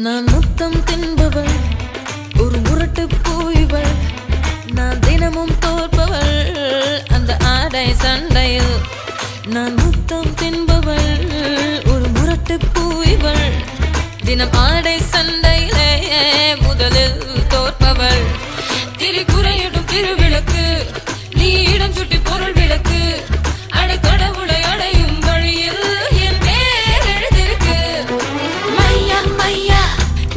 நான் முத்தம் தின்பவள், ஒரு முரட்டு பூய்வள், நான் தினமும் தோற்பவள் அந்த ஆடை சண்டையில். நான் முத்தம் தின்பவள், ஒரு முரட்டு பூய்வள், தினம் ஆடை சண்டையிலே முதலில் தோற்பவள். திரிகுறையிடும் திருவிளக்கு, நீ இடம் சுட்டி பொருள் விளக்கு, அடக்கடவுளை அடையும் வழியில் என் பேர் எழுதிருக்கு. மையா மையா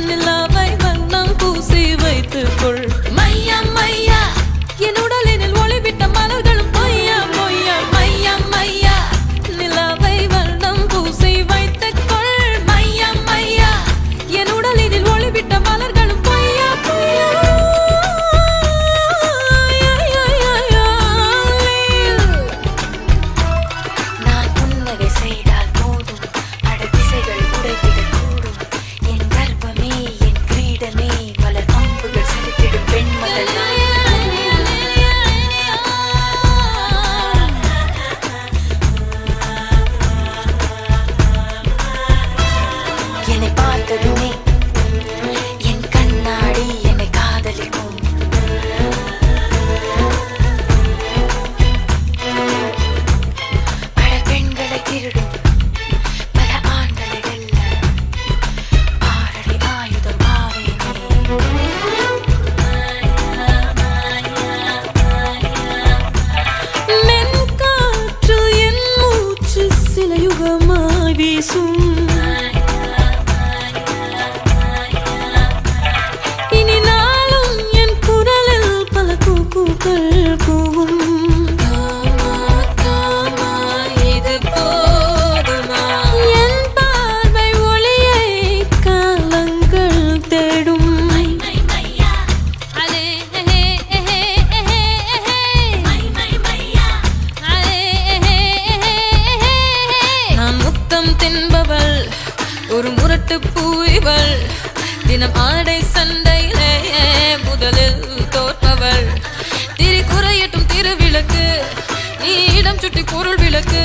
நிலாவை வண்ணம் பூசி வைத்துக்கொள். மையா மையா என் உடலினில் ஒளிவிட்ட மலர்களும் பொய்யா பொய்யா. மையா மையா நிலாவை வண்ணம் பூசி வைத்துக்கொள். மையா மையா என் உடலினில் ஒளிவிட்ட மலர்களும் பொய்யா பொய்யா. வீசும். இனி நாளும் என் குரலில் பல கூக்குகள் கூவும். இது போதுமா? என் பார்வை ஒளியை காலங்கள் தேடும். நான் முத்தம் தின்பவள், ஒரு முரட்டு பூய்வள், தினம் ஆடை சண்டையிலே முதலில் தோற்பவள். திரி குறையட்டும் திருவிளக்கு, நீ இடம் சுட்டி பொருள் விளக்கு.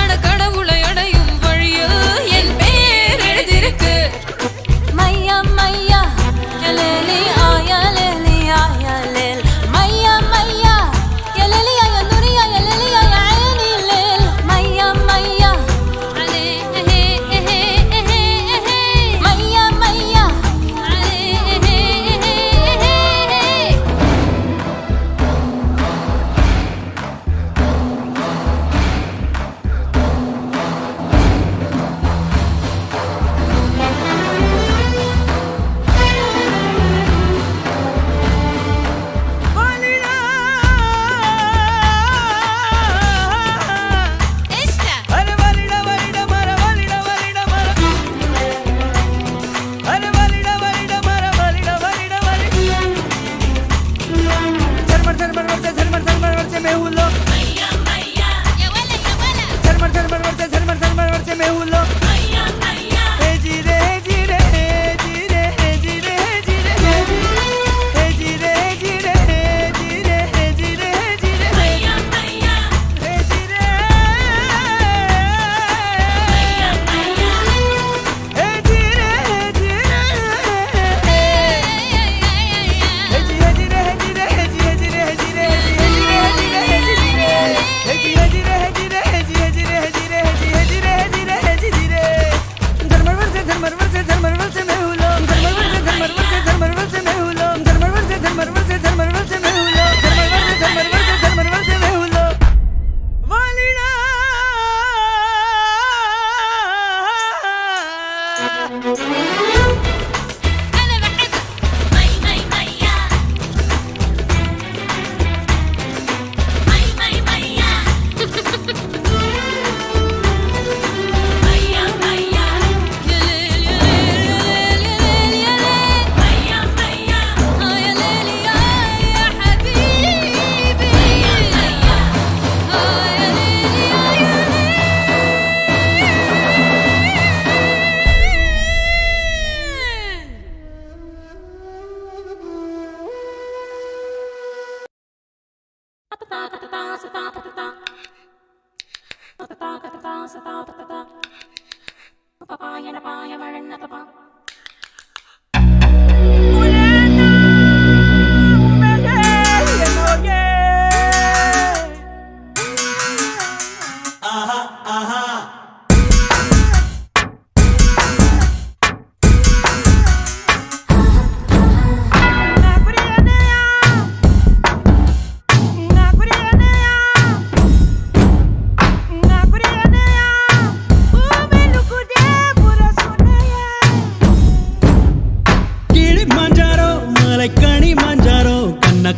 அட கடவுளை அடையும் வழியில் என் பேர் எழுதிருக்கு. மையா மையா எலேலி ஆயலேலி ஆயலேல். மையா மையா எலேலி ஆயலுரி ஆயலேலி ஆயலேல். மையா மையா மையா மையா.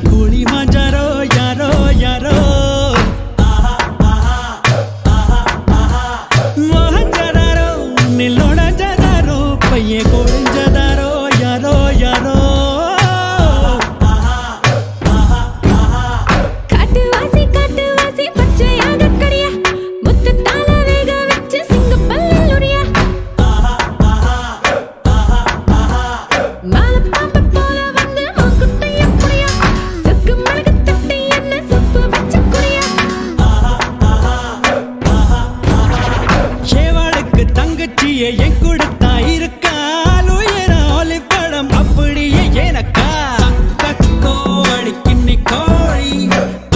கூலி மாஞ்சாரோ யாரோ யாரோ மோகஞ்சதாரோ நில்லோட ஜதாரோ பையே கோழிஞ்சதாரோ யாரோ யாரோ காட்டுவாசி பச்சையாக கடியா முத்தத்தால வேக வச்சு சிங்கப்பல்லில் உரியா மாலை பாம்பு போல வந்து மூக்குத்தைய புரியா சுக்கு மிளகு தட்டி என்ன சுப்பு வச்சு குறியா சேவாளுக்கு தங்கச்சியை என் கொடுத்தா இருக்கால் உயர ஒலி படம் அப்படியே எனக்கா கோழி கிண்ணி கோழி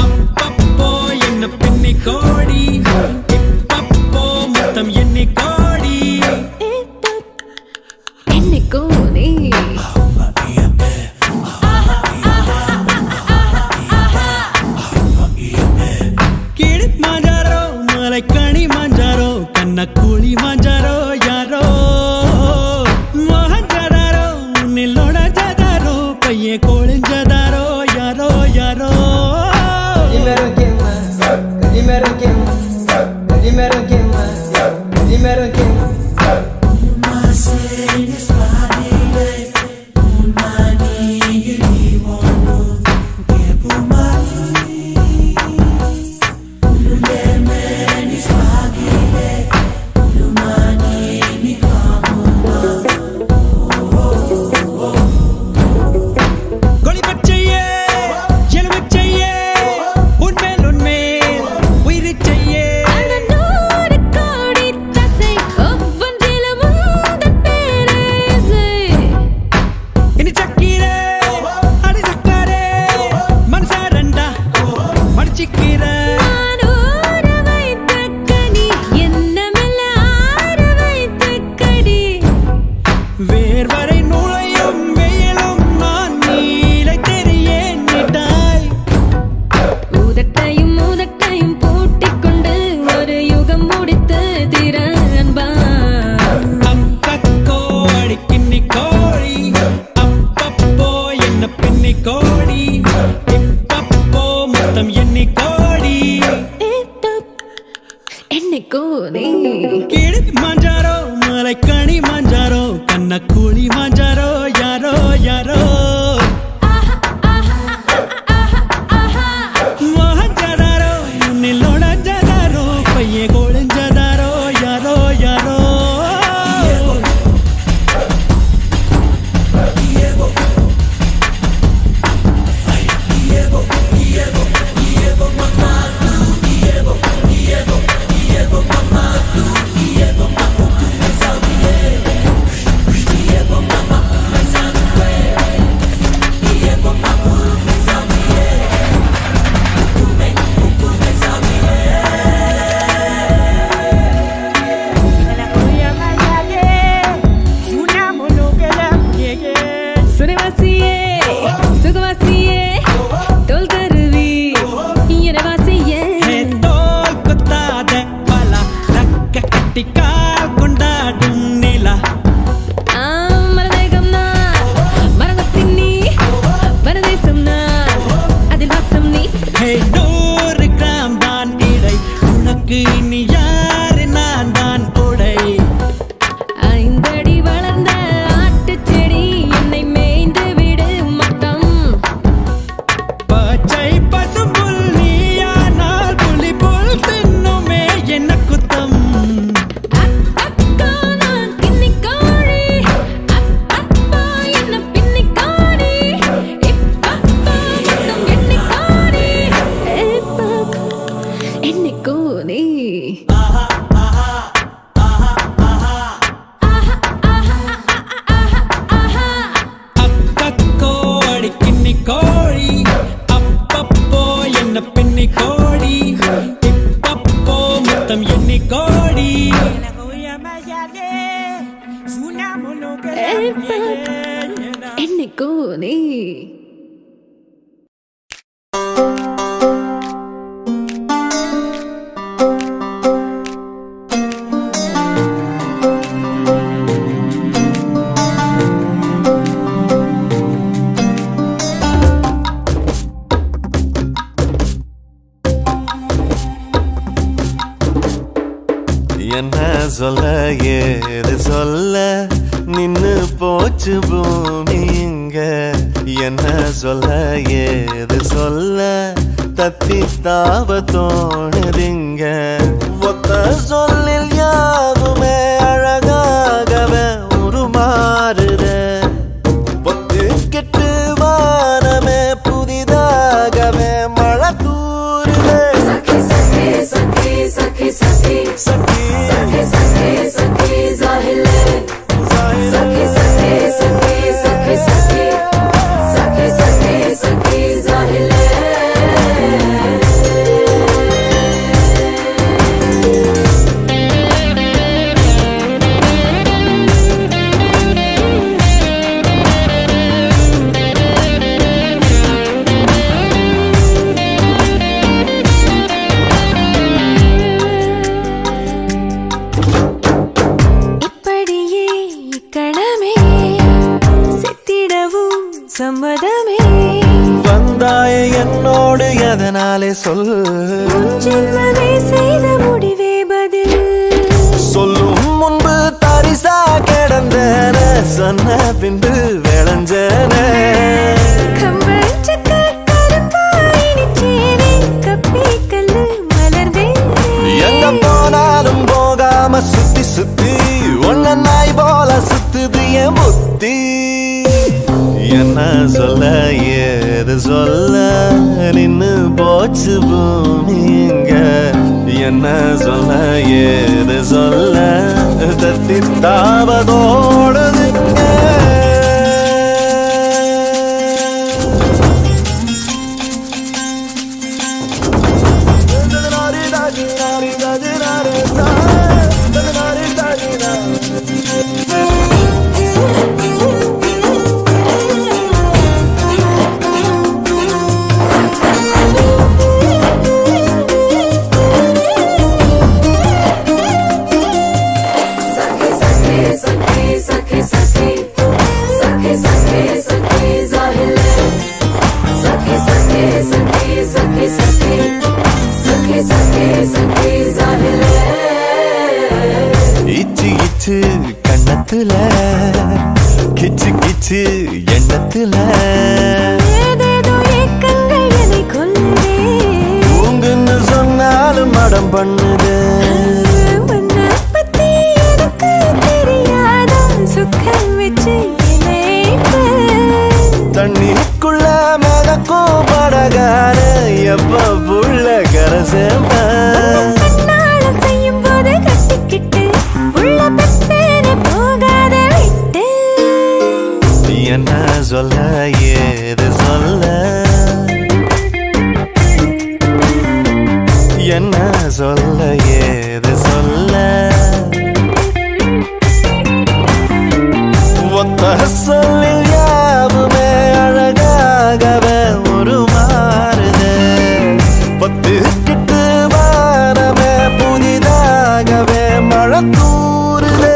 அப்பப்போ என்ன பின்னி கோடி இப்பப்போ மொத்தம் எண்ணி கோடி என்னைக்கோ நீ கிளி மாஞ்சாரோ மலை கனி மாஞ்சாரோ கண்ண கூலி மாஞ்சாரோ Primero quien más, primero quien más. கொடி பச்சையே எலுமிச்சையே உன்மேல் உன்மேல் உயிரிச் செய்யே அட 100 கோடி தசை ஒவ்வொன்றிலும் உந்தன் பேரே இசை. இனி சக்கீரே அடி சக்கரே மனசாரண்டா மடிச்சிக்கிற நான் ஊற வைத்த கனி எண்ணமெல்லாம் ஆற வைத்த கடி. வேர்வரை நுழையும் வெயிலும் நான் நீலை தெரியேன் நீட்டாய் ஊதட்டையும் பூட்டிக் கொண்டு ஒரு யுகம் முடித்து திற அன்பா. அப்பக்கோ அடிக்கின்னி கோழி அப்பப்போ என்ன பின்னி கோடி இப்பப்போ மொத்தம் எண்ணி கோடி என்னைக்கோ நீ கிளி மாஞ்சாரோ மலைக்கணி மாஞ்சாரோ கண்ணக்கூலி மாஞ்சாரோ யாரோ யாரோ மோகஞ்சதாரோ நில்லோடஞ்சதாரோ பையே கோழஞ்சதாரோ யாரோ யாரோ சுரவாசியே சுகவாசியே தோல் கருவி எனவாசியே தோல் குத்தாத பல ரக்க கட்டிக்கால் கொண்டாடும் நிலா மரதேகம் நான் மரகத்தின் நீ பரதேசம் நான் அதில் வாசம் நீ 100 கிராம் தான் இடை உனக்கு இனி யாரு நான் தான் உடை 5 அடி வளர்ந்த ஆட்டுச் செடி என்னை மேய்ந்து விடு மொத்தம். பச்சை பசும்புல் நீயானால் புலி புல் தின்னுமே என்ன குத்தம் அக்கா நான் கிண்ணிக் கோழி அப்பப்பா என்ன பின்னிக் கோடி இப்பப்பா மொத்தம் எண்ணிக் கோடி என்னைக்கோ நீ அப்பக்கோ அடிக்கின்னி கோழி அப்பப்போ என்ன பின்னி கோடி இப்பப்போ மொத்தம் எண்ணி கோடி என்னைக்கோ நீ என்ன சொல்ல ஏது சொல்ல நின்னு போச்சு பூமி இங்க என்ன சொல்ல ஏது சொல்ல தத்தி தாவ தோணுதிங்க ஒத்த சொல்லில் யாருமே அழகாகவே உருமாறுத பொத்து கெட்டு வானமே புதிதாகவே மழை தூருதே सखी सखी सखी सखी सखी சக்கி सखी सखी सखी जाहिले सखी सखी सखी सखी सखी सखी सखी सखी जाहिले சம்மதமே வந்தாய என்னோடு எதனாலே சொல் ஜென்மமே செய்த முடிவே பதில் பின்பு விளைஞ்சனே எங்க போனாலும் போகாம சுத்தி சுத்தி ஒன்ன நாய் போல சுத்துது என் புத்தி என்ன சொல்ல ஏது சொல்ல நின்னு போச்சு பூமிங்க என்ன சொல்ல ஏது சொல்ல தத்தி தாவதோடுதுங்க இச்சு இச்சு கண்ணத்துல கிச்சு கிச்சு எண்ணத்துல உங்குன்னு சொன்னாலும் மடம் பண்ணுது தண்ணிக்குள்ள மதக்கும் படகார எப்ப புள்ள கரசேம்ப என்ன சொல்ல ஏது சொல்ல என்ன சொல்ல ஏது சொல்ல ஒத்த சொல்லில் யாவுமே அழகாகவே ஒரு மாறுது பத்து கிட்டு வாரமே புதிதாகவே மழை தூறுது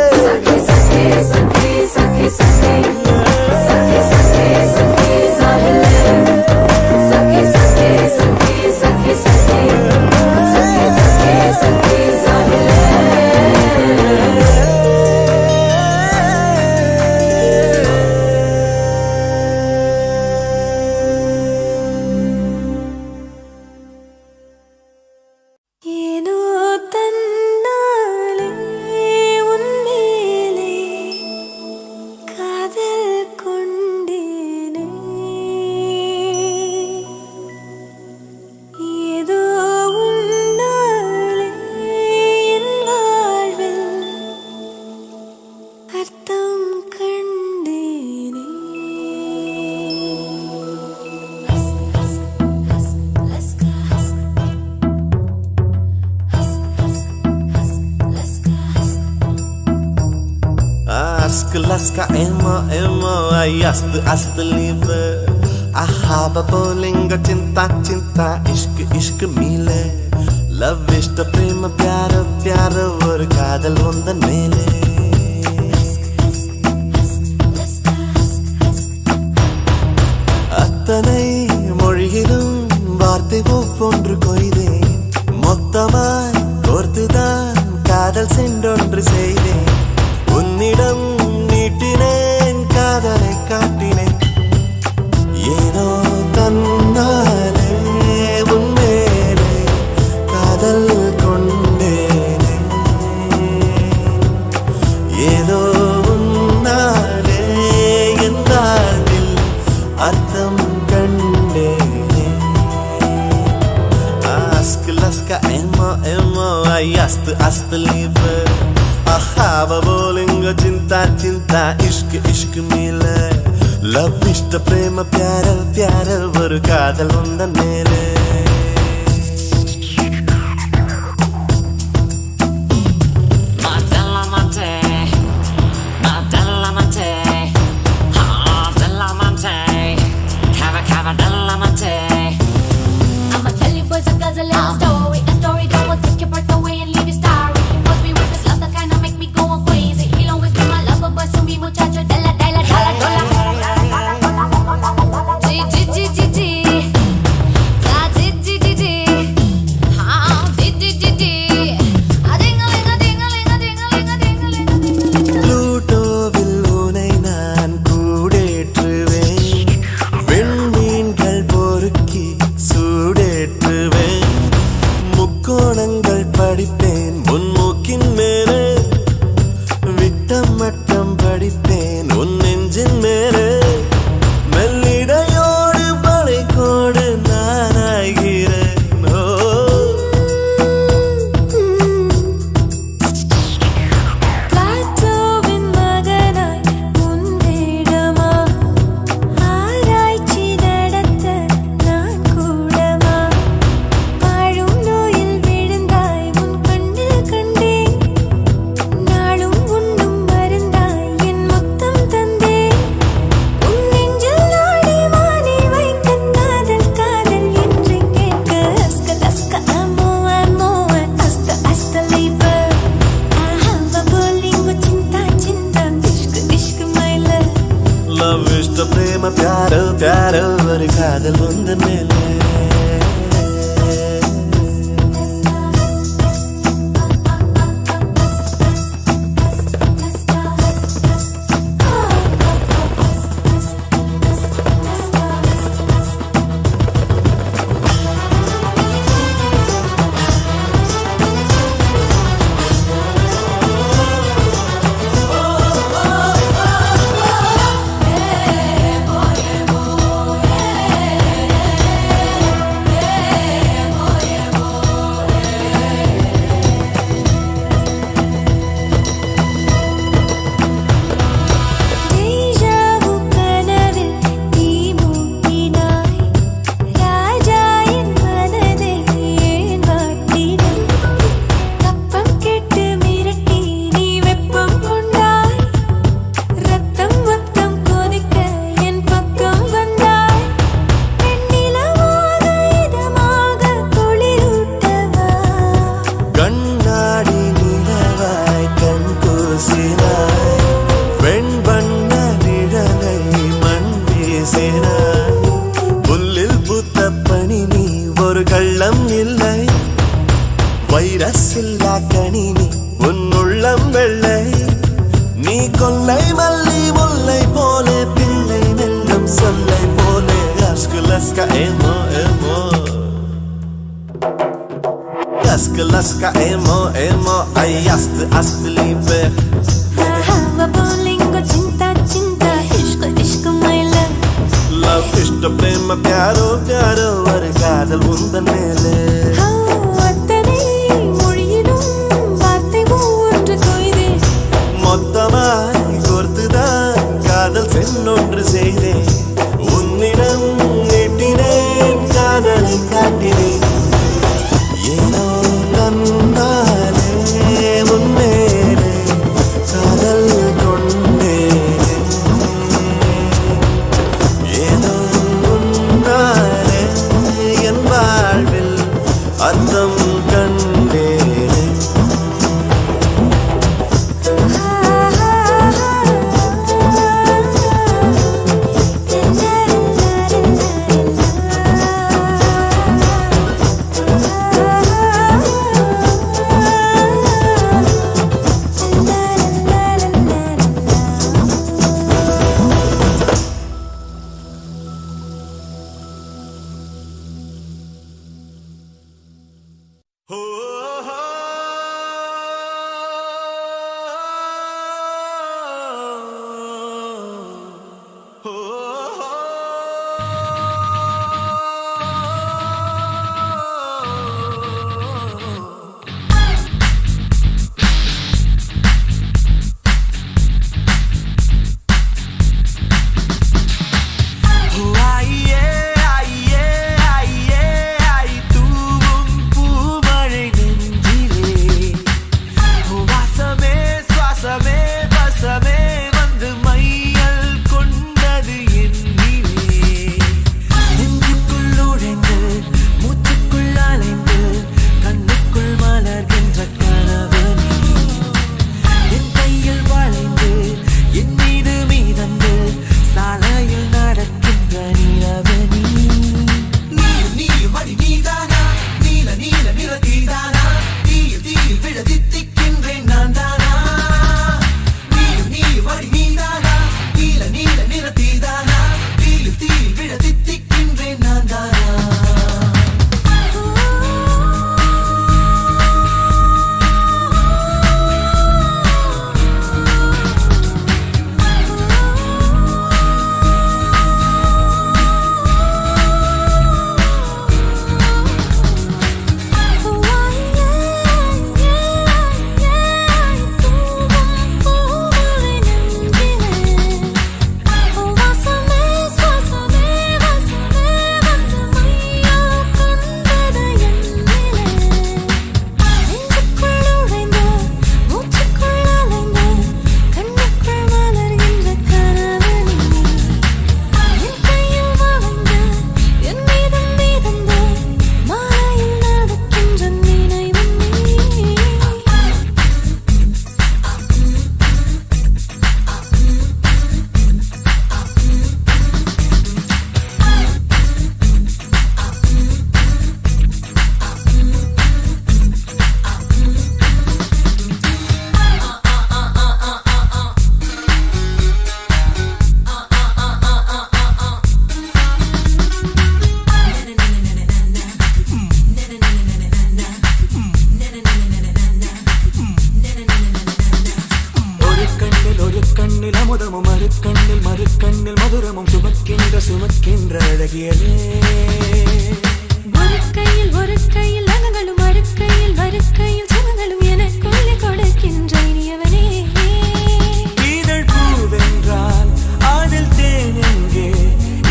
Laska emo emo ayast ast liebe ahaba bolinga cinta cinta ishq ishq mile love ishta prema pyara pyara or kaadal ondan mele attanai mozhigilum vaarthai ovvondru koidhen mottamai korthudan kaadal sendondru seiden உன்னிடம் நீட்டினேன் காதலை காட்டினேன் ஏனோ தன்னாலே உன்மேலே காதல் கொண்டேனே ஏதோ உன்னாலே என் வாழ்வில் அர்த்தம் கண்டேனே ask laska emo emo ayast ast liebe ahava bolinga cinta cinta ishq ishq mile love ishta prema pyara pyara oru kaadal undan mele I'ma tell you boys and girls a little story. A story that will take your breath away and leave you starry. He must be with this love that kinda make me go crazy. He'll always be my lover, but to me muchacho della della della della. G G G G G. Da ஒரு காதல் உந்த மேலே டேஜாவு கனவில் தீ மூட்டினாய் ராஜா என் மனதை ஏன் வாட்டினாய் கப்பம் கெட்டு மிரட்டி நீ வெப்பம் கொண்டாய் ரத்தம் மொத்தம் கொதிக்க என் பக்கம் வந்தாய் வெண்ணிலவாக இதமாக குளிரூட்டவா கண்ணாடி நிலவாய் கண் கூசினாய் வெண்பண்ண நிழலை மண் வீசினாய் புல்லில் பூத்த பனி நீ ஒரு கள்ளம் இல்லை வைரஸ் இல்லா கனி நீ உன் உள்ளம் வெள்ளை நீ கொல்லை மல்லி முல்லை போலே பிள்ளை நெல்லும் சொல்லை போலே அஸ்குலஸ்கா ஏமோ ஏமோ Laska, laska, emo, emo, ay, ast, liebe. హవ బోలింగో చింత చింత ఇష్క్ ఇష్క్ మై love Love, ishta, prema, pyaro, pyaro, ஒரு காதல் உந்தன் மேலே அத்தனை மொழியிலும் வார்த்தை ஒன்று கொய்தே மொத்தமாய் கோர்த்துதான் காதல் சென்னொன்று செய்தேன் உன்னிடம் நீட்டினேன் காதலை காட்டினேன் ஏனோ தன்னாலே உன்மேலே காதல் கொண்டேனே ஏதோ உன்னாலே என் வாழ்வில் சுமக்கின்ற அழகியலே ஒரு கையில் அகங்களும் மறுக்கையில் சுகங்களும் எனக்குள்ளே கொடுக்கின்ற இனியவனே இதழ் பூவென்றால் அதில் தேன் எங்கே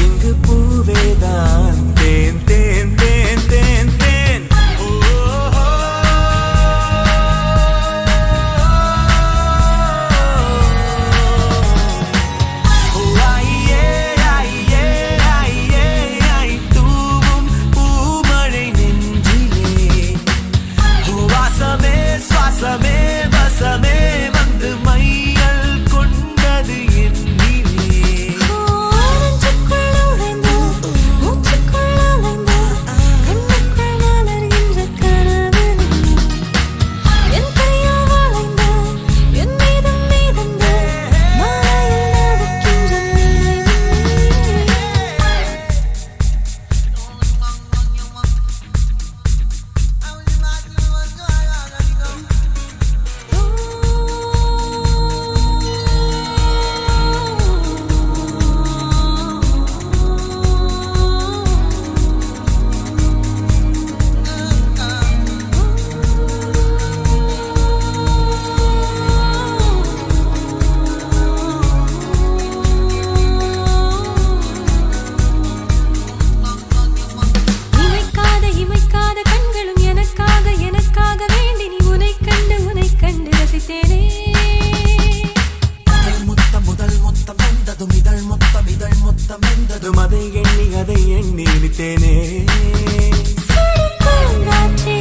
இங்கு பூவேதான் தேன் தேன் தேன் தேன் தேன் தூவும் பூமழை நெஞ்சிலே வாசமே சுவாசமே வசமே வந்து மையல் கொண்டது என்னிலே இமைக்காத கண்களும் எனக்காக வேண்டி நீ உனை கண்டு ரசித்தேனே முதல் முத்தம் வெந்ததும் இதழ் முத்தம் வெந்ததும் அதை எண்ணி நினைத்தேனே பூங்காற்றே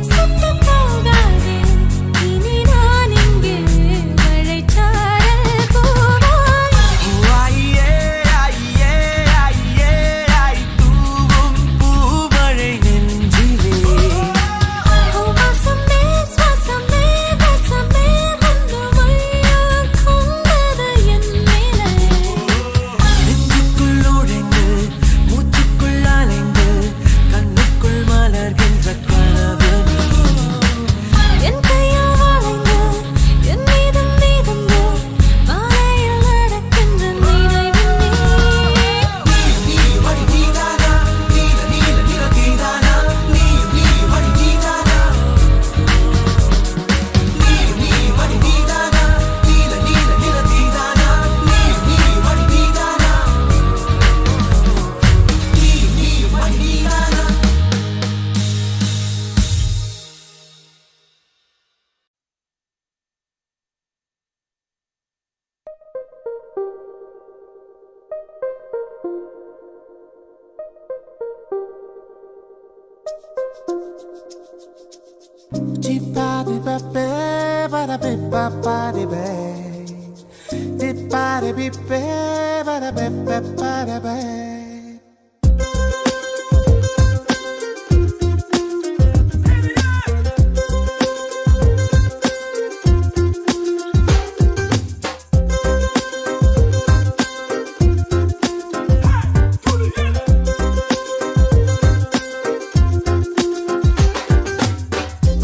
சத்தம் போகாதே இனி நான் இங்கே மழைச்சாரல் போவாய் தூவும் பூமழை நெஞ்சிலே வாசமே சுவாசமே வசமே வந்து மையல் கொண்டது என் மேலே நெஞ்சுக்குள் நுழைந்து மூச்சுக்குள் அலைந்து கண்ணுக்குள் மலர்கின்ற கனவு என் கையால் வளைந்து என் மீதம் மாலையில் நடக்கின்ற நினைவு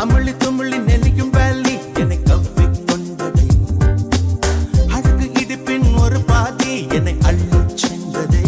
அமுள்ளி தும்முள்ளி நெல்லிக்கும் பள்ளி என்னை கவ்விக் கொண்டது அழகு இடுப்பின் ஒரு பாதி என்னை அள்ளிச் சென்றது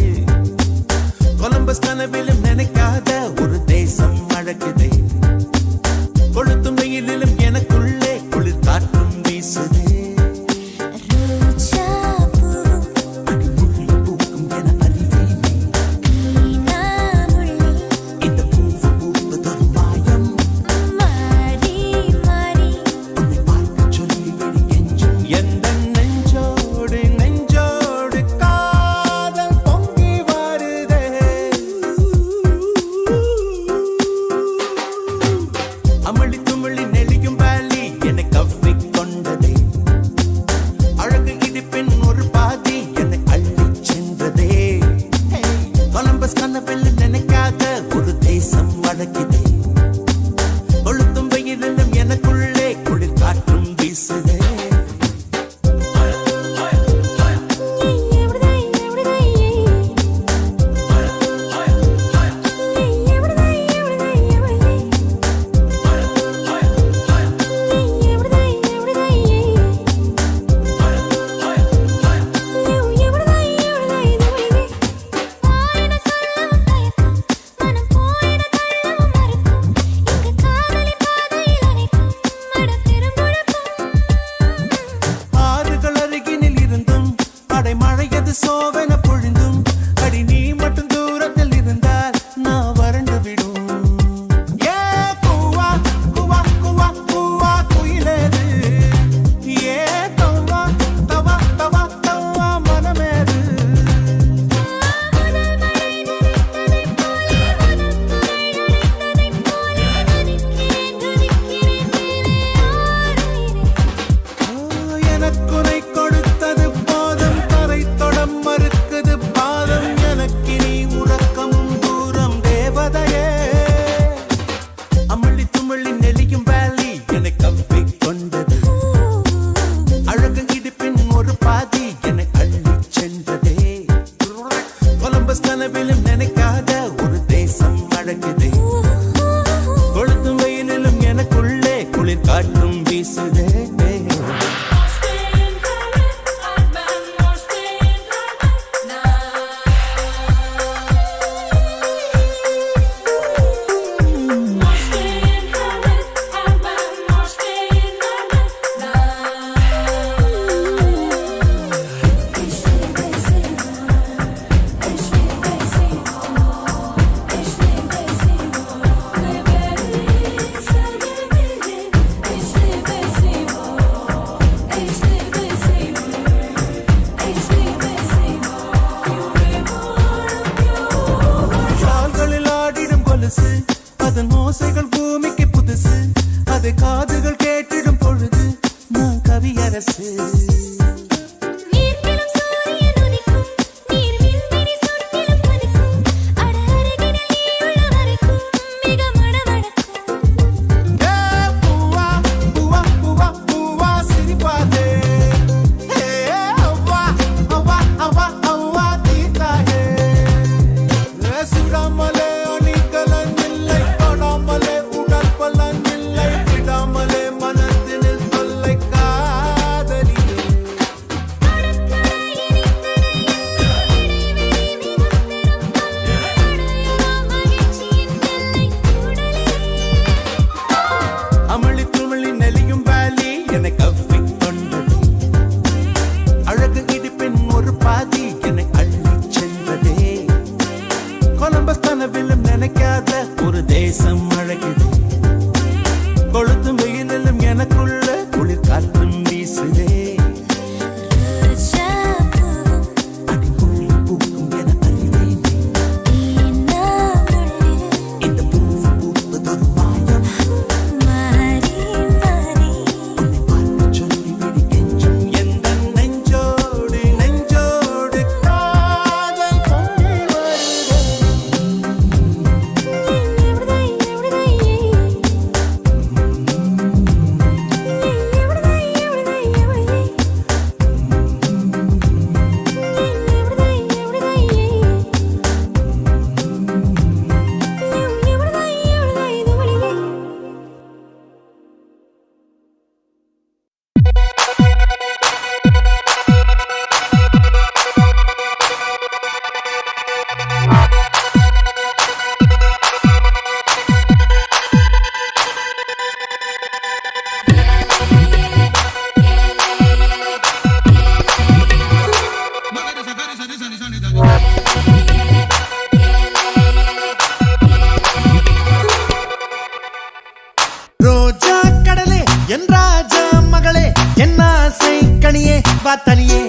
மகளே என் ஆசை கனியே வா தனியே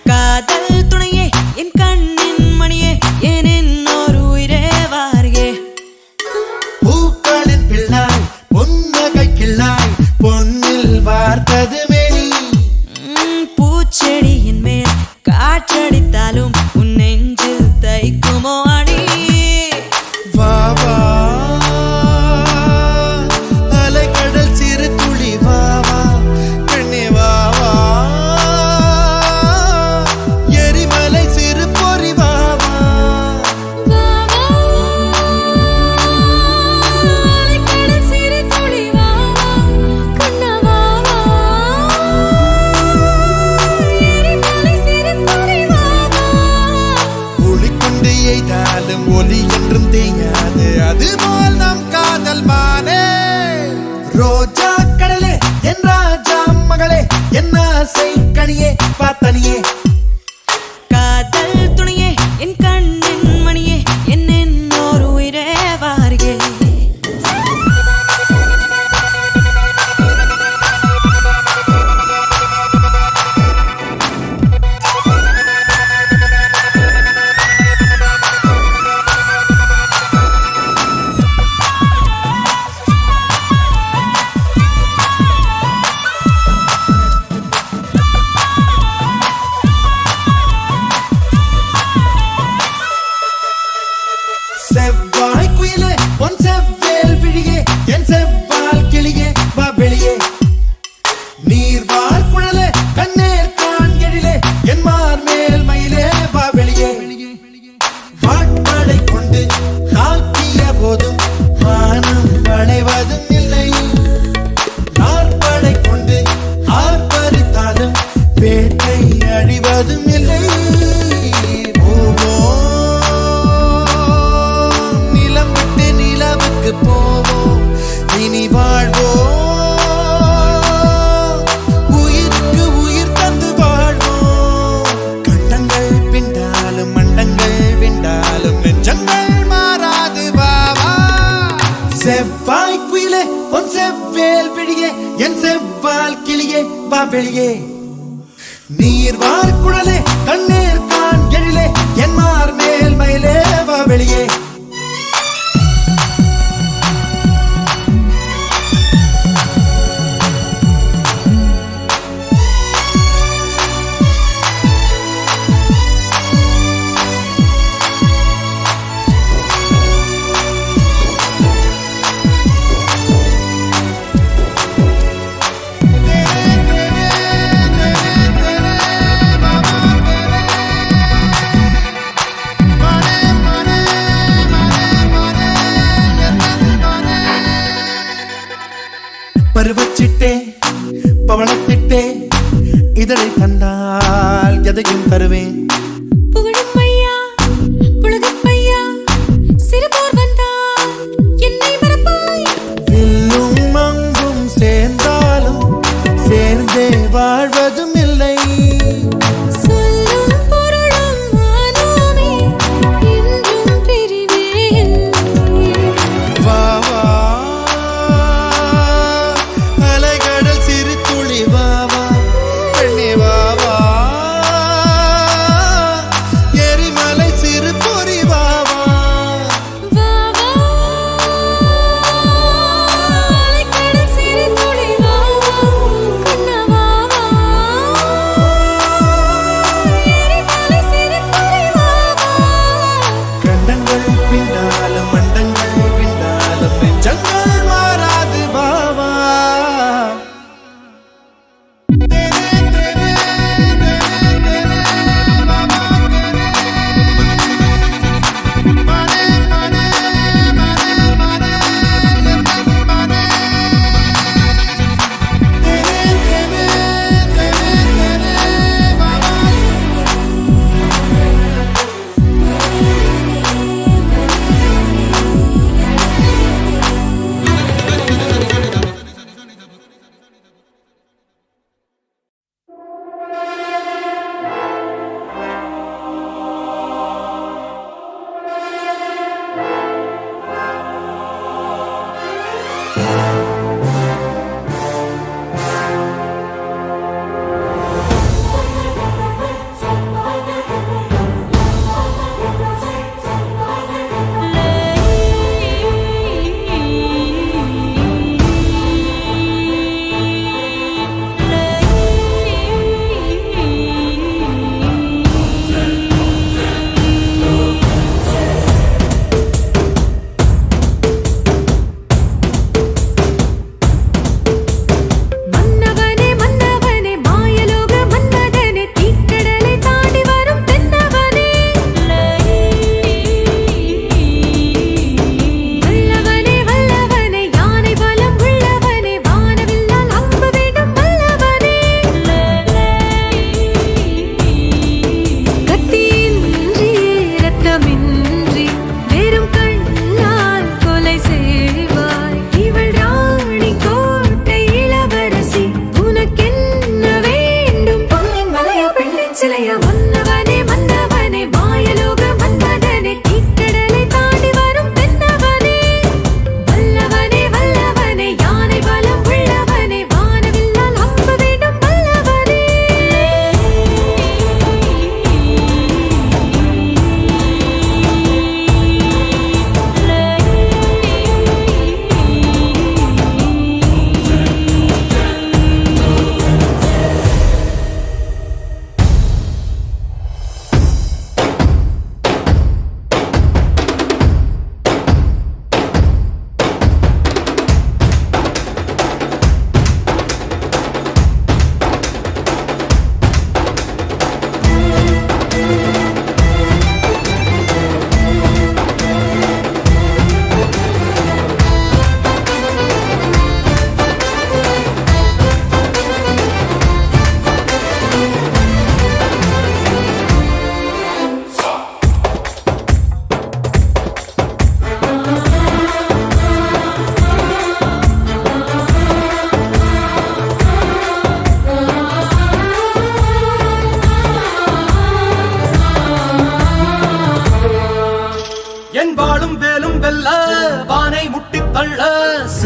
காதல் துணையே என் கண்ணின் மணியே ஏன் இன்னொரு உயிரே வாரியே பூக்களின் பிள்ளாய் பொன்னகை கிள்ளாய் பொன்னில் வார்த்தது மேனி பூச்செடியின் மேல் காற்றடித்தாலும் உன் நெஞ்சில் தைக்குமோ அடி வா வா அலைக்கடல் சிறு துளி வா வா கண்ணே வா வா எரிமலை சிறு பொறி வா வா அலைக்கடல் சிறு துளி வா வா கண்ணா வா வா எரிமலை சிறு பொறி வா வா ஒளிக்கொண்டு எய்தாலும் ஒலி என்றும் தேயாது அதுபோல் நம் காதல் மானே ரோஜா கடலே என் ராஜா மகளே என் ஆசை கனியே பார்த்தனியே காதல் துணையே என் கண்ணின் மணியே என் இன்னொரு உயிரே வாரியே செவ்வாய் குயிலே பொன் செவ்வேல் விழியே என் செவ்வால் கிளியே வா வெளியே நீர்வார் குழலே கண்ணேர் காண்கெழிலே என் மார் மேல் மயிலே வா வெளியே வாட்படை கொண்டு தாக்கிய போதும் மானம் வளைவதும் இல்லை நாற்படை கொண்டு ஆர்ப்பரித்தாலும் வேட்டை அழிவதும் இல்லை நிலம் விட்டு நிலவுக்கு போவோம் இனி வாழ்வோம் உயிருக்கு உயிர் தந்து வாழ்வோம் கண்டங்கள் பிண்டாலும் மண்டங்கள் விண்டாலும் நெஞ்சங்கள் மாறாது வாவா செவ்வாய் குயிலே பொன் செவ்வேல் விழியே என் செவ்வால் கிளியே வா வெளியே நீர்வார் குழலே கண்ணீர் கான் எழிலே என் மார் மேல் மயிலே வா வெளியே பருவச்சிட்டே பவளத்திட்டே இதழை தந்தால் எதையும் தருவேன் புகழும் ஐயா புலகம் ஐயா சிறுபோர் வந்தால் என்னை மறப்பாய் வில்லும் அங்கும் சேர்ந்தாலும் சேர்ந்தே வாழ்வதும் இல்லை சொல்லும் பொருளும் மானோமே என்றும் பிரிவே வா வா அலைகடல் சிறு துளி வா வா கண்ணே வா வா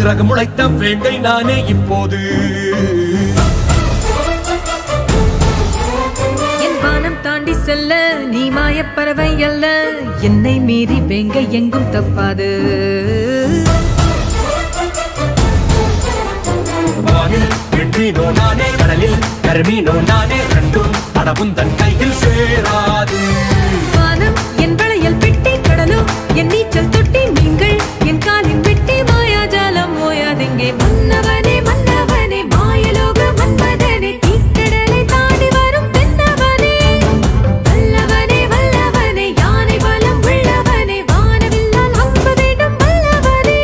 சிறகு முளைத்த வேங்கை நானே இப்போது. என் வானம் தாண்டி செல்ல நீ மாயப்பறவை அல்ல, என்னை மீறி வேங்கை எங்கும் தப்பாது. வானில் வெற்றினோ நானே, கடலில் கருமீனோ நானே, ரெண்டும் அடவுந்தன் கையில் சேராது. வானம் என் வளையல் பெட்டி, கடலும் என் நீச்சல் தொட்டி, நீங்கள் என் காலின் வெட்டி, மாயாஜாலம் ஓயாதெங்கே. மன்னவனே மன்னவனே மாயலோக மன்மதனே, தீக்கடலை தாண்டி வரும் தென்னவனே. வல்லவனே வல்லவனே யானை பலம் உள்ளவனே, வானவில்லால் அம்பு வேண்டும் வல்லவனே.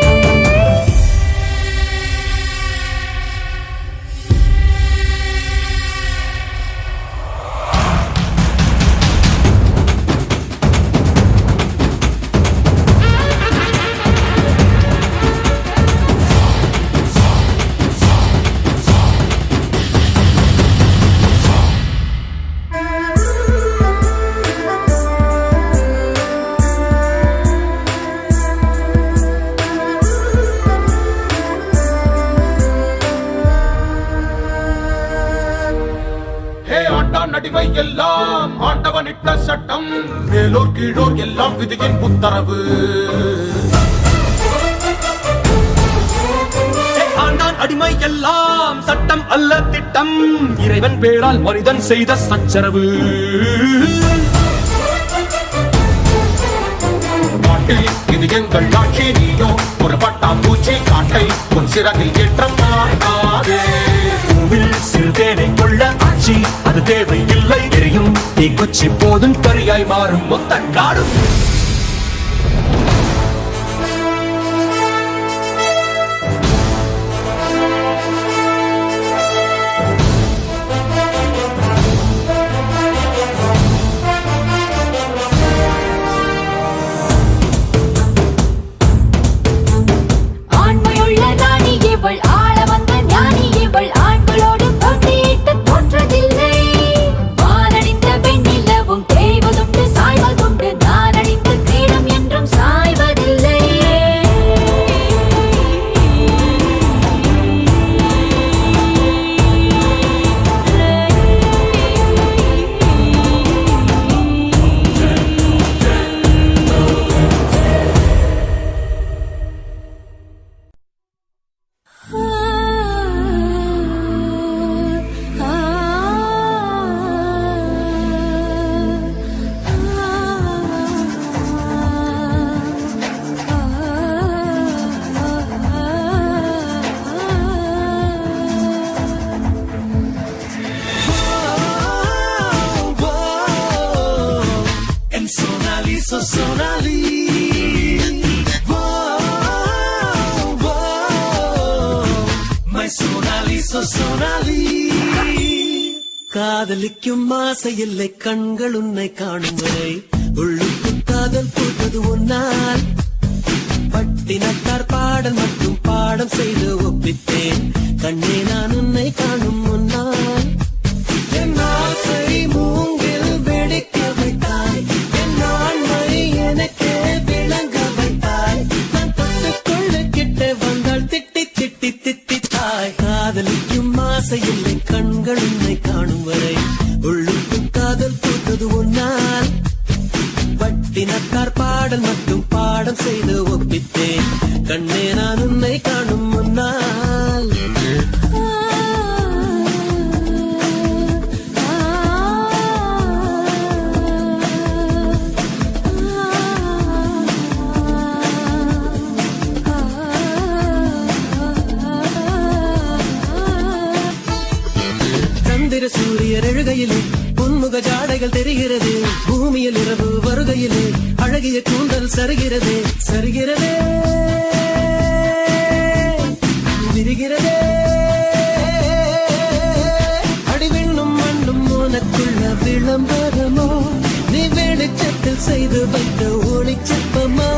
ஹே ஆண்டான் அடிமை எல்லாம் ஆண்டவன் இட்ட சட்டம், மேலோர் கீழோர் எல்லாம் விதியின் உத்தரவு. ஆண்டான் அடிமை எல்லாம் சட்டம் அல்ல திட்டம், இறைவன் பேரால் மனிதன் செய்த சச்சரவு. நாட்டில் இது எங்கள் ஆட்சி, நீயோ ஒரு பட்டாம்பூச்சி, காட்டை உன் சிறகில் ஏற்றம் மாறாதே. பூவில் சிறுதேனை கொள்ள ஆட்சி அது தேவை இல்லை, எரியும் தீக்குச்சி போதும் கரியாய் மாறும் மொத்த நாடும். ஆண்மையுள்ள ராணி இவள், ஆள வந்த ஞானி இவள், ஆண்களோடு போட்டியிட்டு தோற்றதில்லை. வானடிந்த பெண்ணிலவும் தேய்வதுண்டு சாய்வதுண்டு, நான் அணிந்த கிரீடம் என்றும் சாய்வதில்லை. En Sonali, so Sonali. My Sonali, so Sonali. காதலிக்கும் ஆசை இல்லை, கண்கள் உன்னை காணும் வரை உள்ளுக்கும் காதல் பூத்தது உன்னால். பட்டினத்தார் பாடல் மட்டும் பாடம் செய்து ஒப்பித்தேன், கண்ணே நான் உன்னை காணும் முன்னால். என் ஆசை மூங்கில் வெடிக்க வைத்தாய், என் ஆண்மை எனக்கே விளங்க வைத்தாய். நான் தொட்டுக்கொள்ள கிட்ட வந்தால் திட்டி திட்டி திட்டித்தாய். காதலிக்கும் ஆசை இல்லை, கண்கள் உன்னை காணும் வரை உள்ளுக்கும் காதல் பூத்தது உன்னால். பட்டினத்தார் பாடல் மட்டும் பாடம் செய்து ஒப்பித்தேன், கண்ணே நான் உன்னை காணும் முன்னால். சந்திர சூரியர் எழுகையிலே பொன்முக ஜாடைகள் தெரிகிறது, பூமியில் இரவு வருகையிலே அழகிய கூந்தல் சரிகிறதே சரிகிறதே விரிகிறதே. அடிவெண்ணும் மண்ணும் உனக்குள்ள விளம்பரமோ, நீ வெளிச்சத்தில் செய்து வைத்த ஒளிச்சப்பமோ.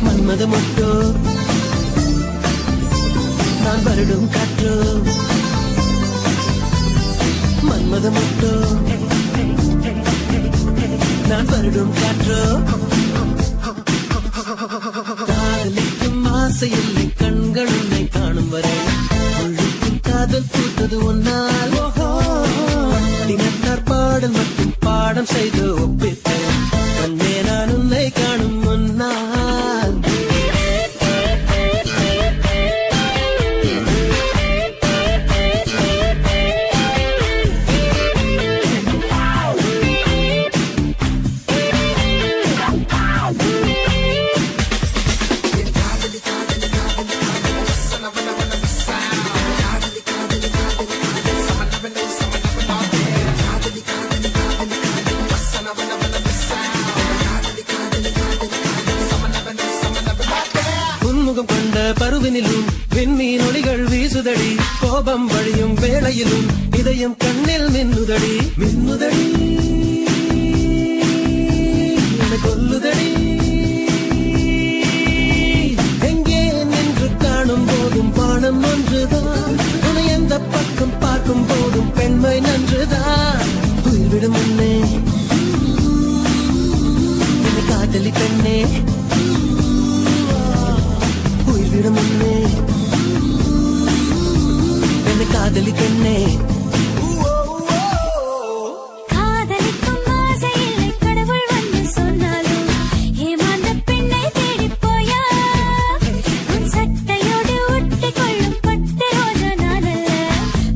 மன்மத மொட்டோ நான் வருடும் காற்றோ, மன்மத மொட்டோ நான் வருடும் காற்றோ. காதலிக்கும் ஆசை இல்லை, கண்கள் உன்னை காணும் வரை உள்ளுக்குள் காதல் பூத்தது ஒன்னால் தினத்தார் பாடல் மட்டும் பாடம் செய்து ஒப்பித்தேன் கண்ணே நான் உன்னை காணும் முன்னால் முகம் கொண்ட பருவினிலும் விண்மீன் ஒளிகள் வீசுதடி கோபம் வழியும் வேளையிலும் இதயம் கண்ணில் மின்னுதடி மின்னுதடி கொல்லுதடி எங்கே நின்று காணும் போதும் பானம் ஒன்றுதான் உன்னை எந்த பக்கம் பார்க்கும் போதும் பெண்மை நன்றுதான் உயிர்விடும் முன்னே காதலி பெண்ணே உயிர்விடும் முன்னே என்னை காதலி பெண்ணே காதலிக்கும் ஆசை இல்லை கடவுள் வந்து சொன்னாலும் ஏமாந்த பெண்ணை தேடிப் போயா உன் சட்டையோடு ஒட்டிக் கொள்ளும் பட்டு ரோஜா நான் அல்ல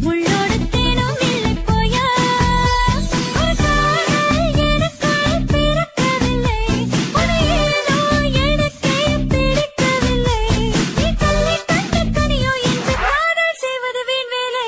முள்ளோடு தேனும் இல்லை போயா ஒரு காதல் எனக்குள் பிறக்கவில்லை உன்னை ஏனோ எனக்கே பிடிக்கவில்லை நீ கல்லை கண்ட கனியோ என்று காதல் செய்வது வீண் வேலை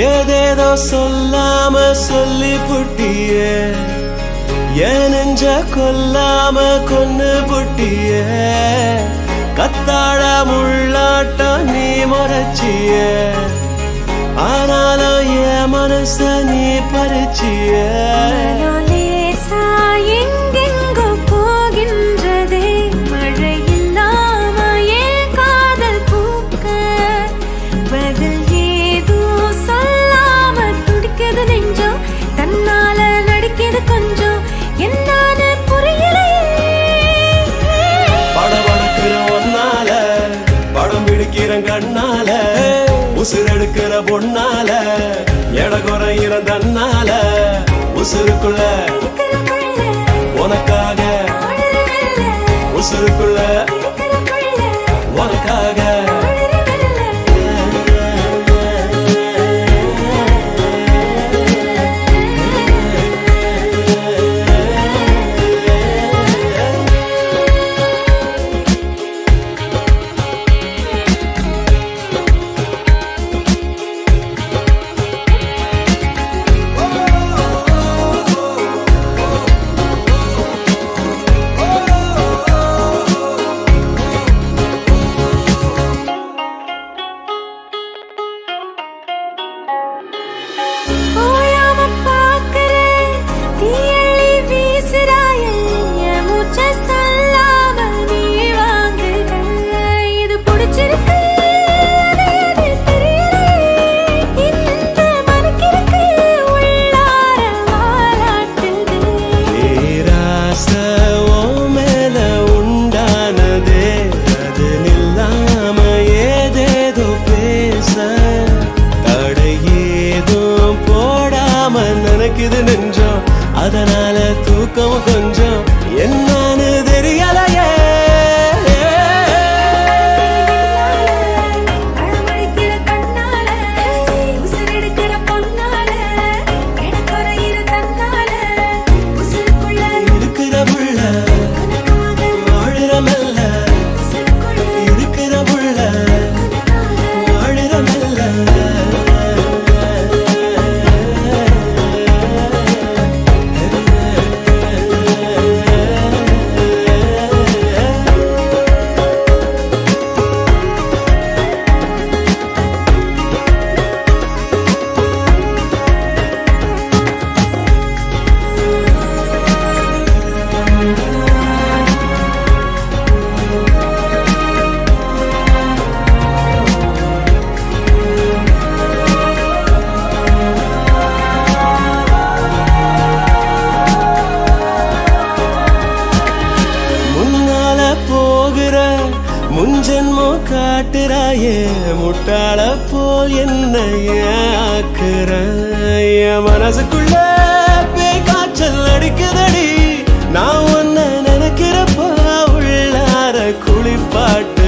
ஏதேதோ சொல்லாம சொல்லி புட்டியே என் நெஞ்ச கொல்லாம கொன்னு புட்டியே கத்தாழ முள்ளாட்டம் நீ முறைச்சிய ஆனாலும் என் மனச நீ பறிச்சிய லேசா எங்கெங்கோ போகின்றதே மழை இல்லாம ஏன் காதல் பூக்க பதில் ஏதோ சொல்லாம துடிக்குது நெஞ்சம் தன்னால நடிக்குது கொஞ்சம் என்னால புரியலையே படபடக்கிற ஒன்னால படம் பிடிக்கிற கண்ணால உசுரெடுக்கிற பொண்ணால எட குறையிற தன்னால உசுருக்குள்ள இருக்கிற புள்ள, உனக்காக ஆடுற வெள்ள, உசுருக்குள்ள இருக்கிற புள்ள, உனக்காக ஆடுற வெள்ள. ஓயாம பாக்குறேன் தீயள்ளி வீசுறாயே என் மூச்ச சொல்லாம நீ வாங்குற இது பிடிச்சிருக்கு அது தெரியலையே இந்த மனக்கிற்கு உள்ளார வாலாட்டுது பேராச உன் மேல உண்டானதே அது நில்லாம ஏதேதோ பேச தடை ஏதும் போடாம நினைக்குது நெஞ்சம் அதனால தூக்கம் கொஞ்சம் என்னன்னு தெரியலையே அழமழிக்கிற கண்ணால உசுரெடுக்கிற பொன்னால எனக்குறையிற தன்னால உசுருக்குள்ள இருக்கிற புள்ள உனக்காக வாழுற மெல்ல உசுருக்குள்ள இருக்கிற புள்ள உனக்காக வாழுற மெல்ல முன்ஜென்மோ காட்டுறாயே முட்டாள போல் என்னைய ஆக்குற என் மனசுக்குள்ள பேய் காய்ச்சல் அடிக்குதடி நான் உன்னை நினைக்கிறப்ப உள்ளார குளிப்பாட்டுற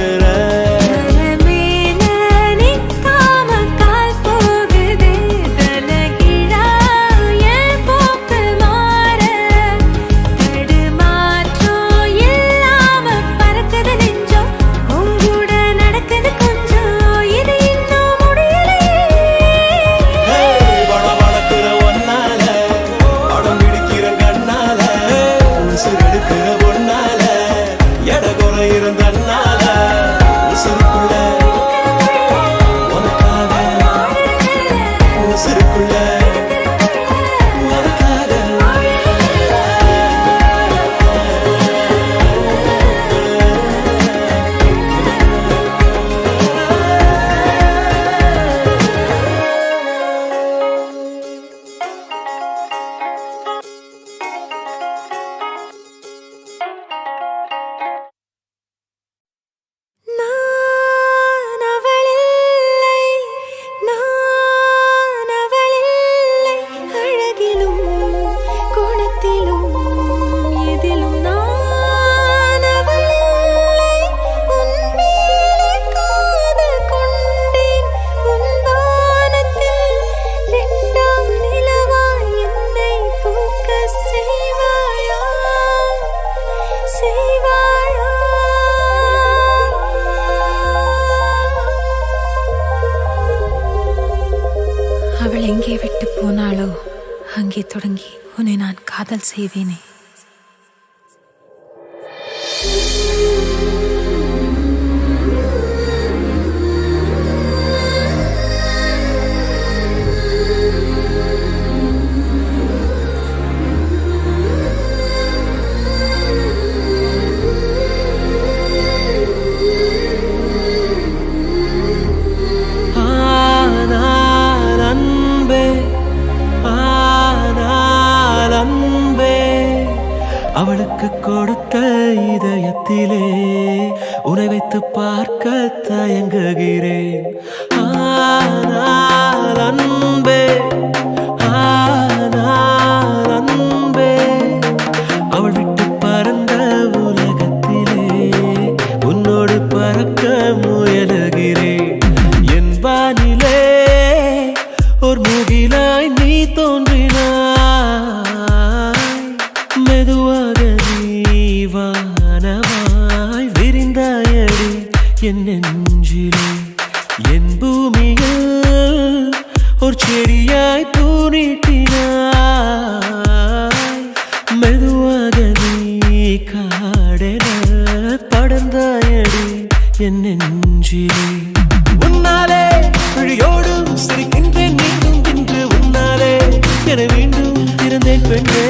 அவள் எங்கே விட்டு போனாளோ அங்கே தொடங்கி உன்னை நான் காதல் செய்தேனே. அவளுக்கு கொடுத்த இதயத்திலே உன்னை வைத்து பார்க்க தயங்குகிறேன். ஆனால் அன்பே, ஆனால் அன்பே, அவள் விட்டு பறந்த உலகத்திலே உன்னோடு பறக்க முயலுகிறேன். என் வானிலே ஒரு முகிலாய் நீ தோன்றினாய், மெதுவாக நீ வானமாய் விரிந்தாயடி என் நெஞ்சிலே. என் பூமியில் ஒரு செடியாய் பூ நீட்டினாய், மெதுவாக நீ காடென படர்ந்தாயடி என் நெஞ்சிலே. உன்னாலே விழியோடு சிரிக்கின்றேன் மீண்டும் இன்று உன்னாலே என மீண்டும் இருந்தேன் பெண்ணே.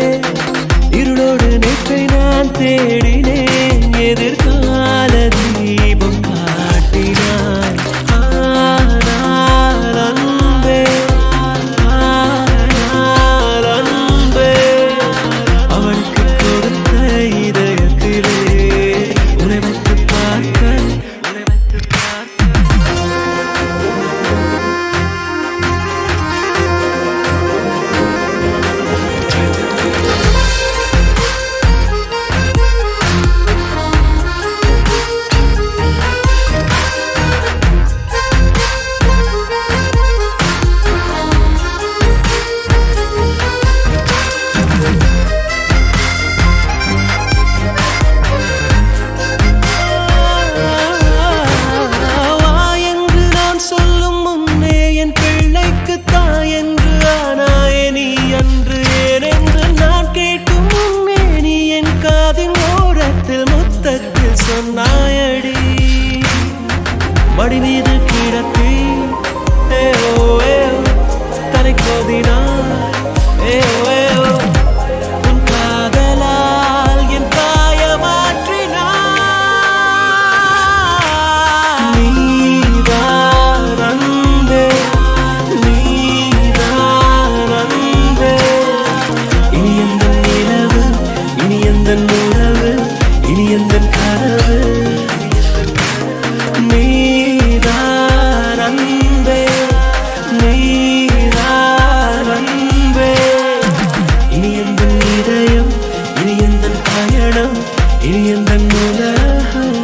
இருளோடு நேற்றை நான் தேடினேன், எதிர்கால தீபம் காட்டினாய். ஆனால் அன்பே, ஆனால் அன்பே, அவளுக்கு கொடுத்த இதயத்திலே உன்னை வைத்து பார்க்க, உன்னை வைத்து பார்க்க. சொன்னாயடி மடி மீது கிடத்தி தலை கோதினாய். உன் காதலால் என் காய மாற்றினாய். நீதான் அன்பே, நீதான் அன்பே, இனி எந்த நிலவு, இனி எந்த உறவு, இனி எந்த கனவு. உலகம்.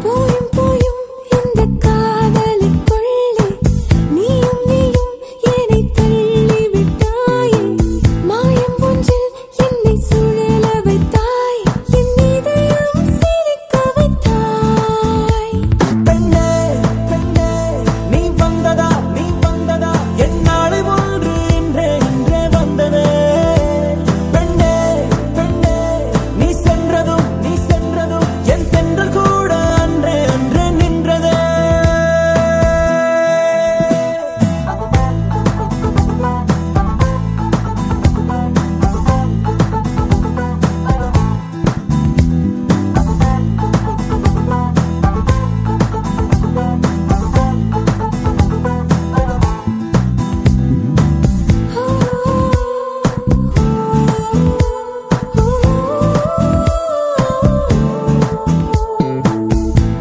போயும் போயும் இந்த காதலுக்குள்ளே நீயும் நீயும் என்னை தள்ளி விட்டாயே மாயம் ஒன்றில் என்னை சுழல வைத்தாய் என் இதயம் சிரிக்க வைத்தாய் பெண்ணே பெண்ணே நீ வந்ததா என்னாலே ஒன்று இன்றே வந்ததே. பெண்ணே பெண்ணே நீ சென்றதும் என் தென்றல் கூட அன்றே நின்றதே.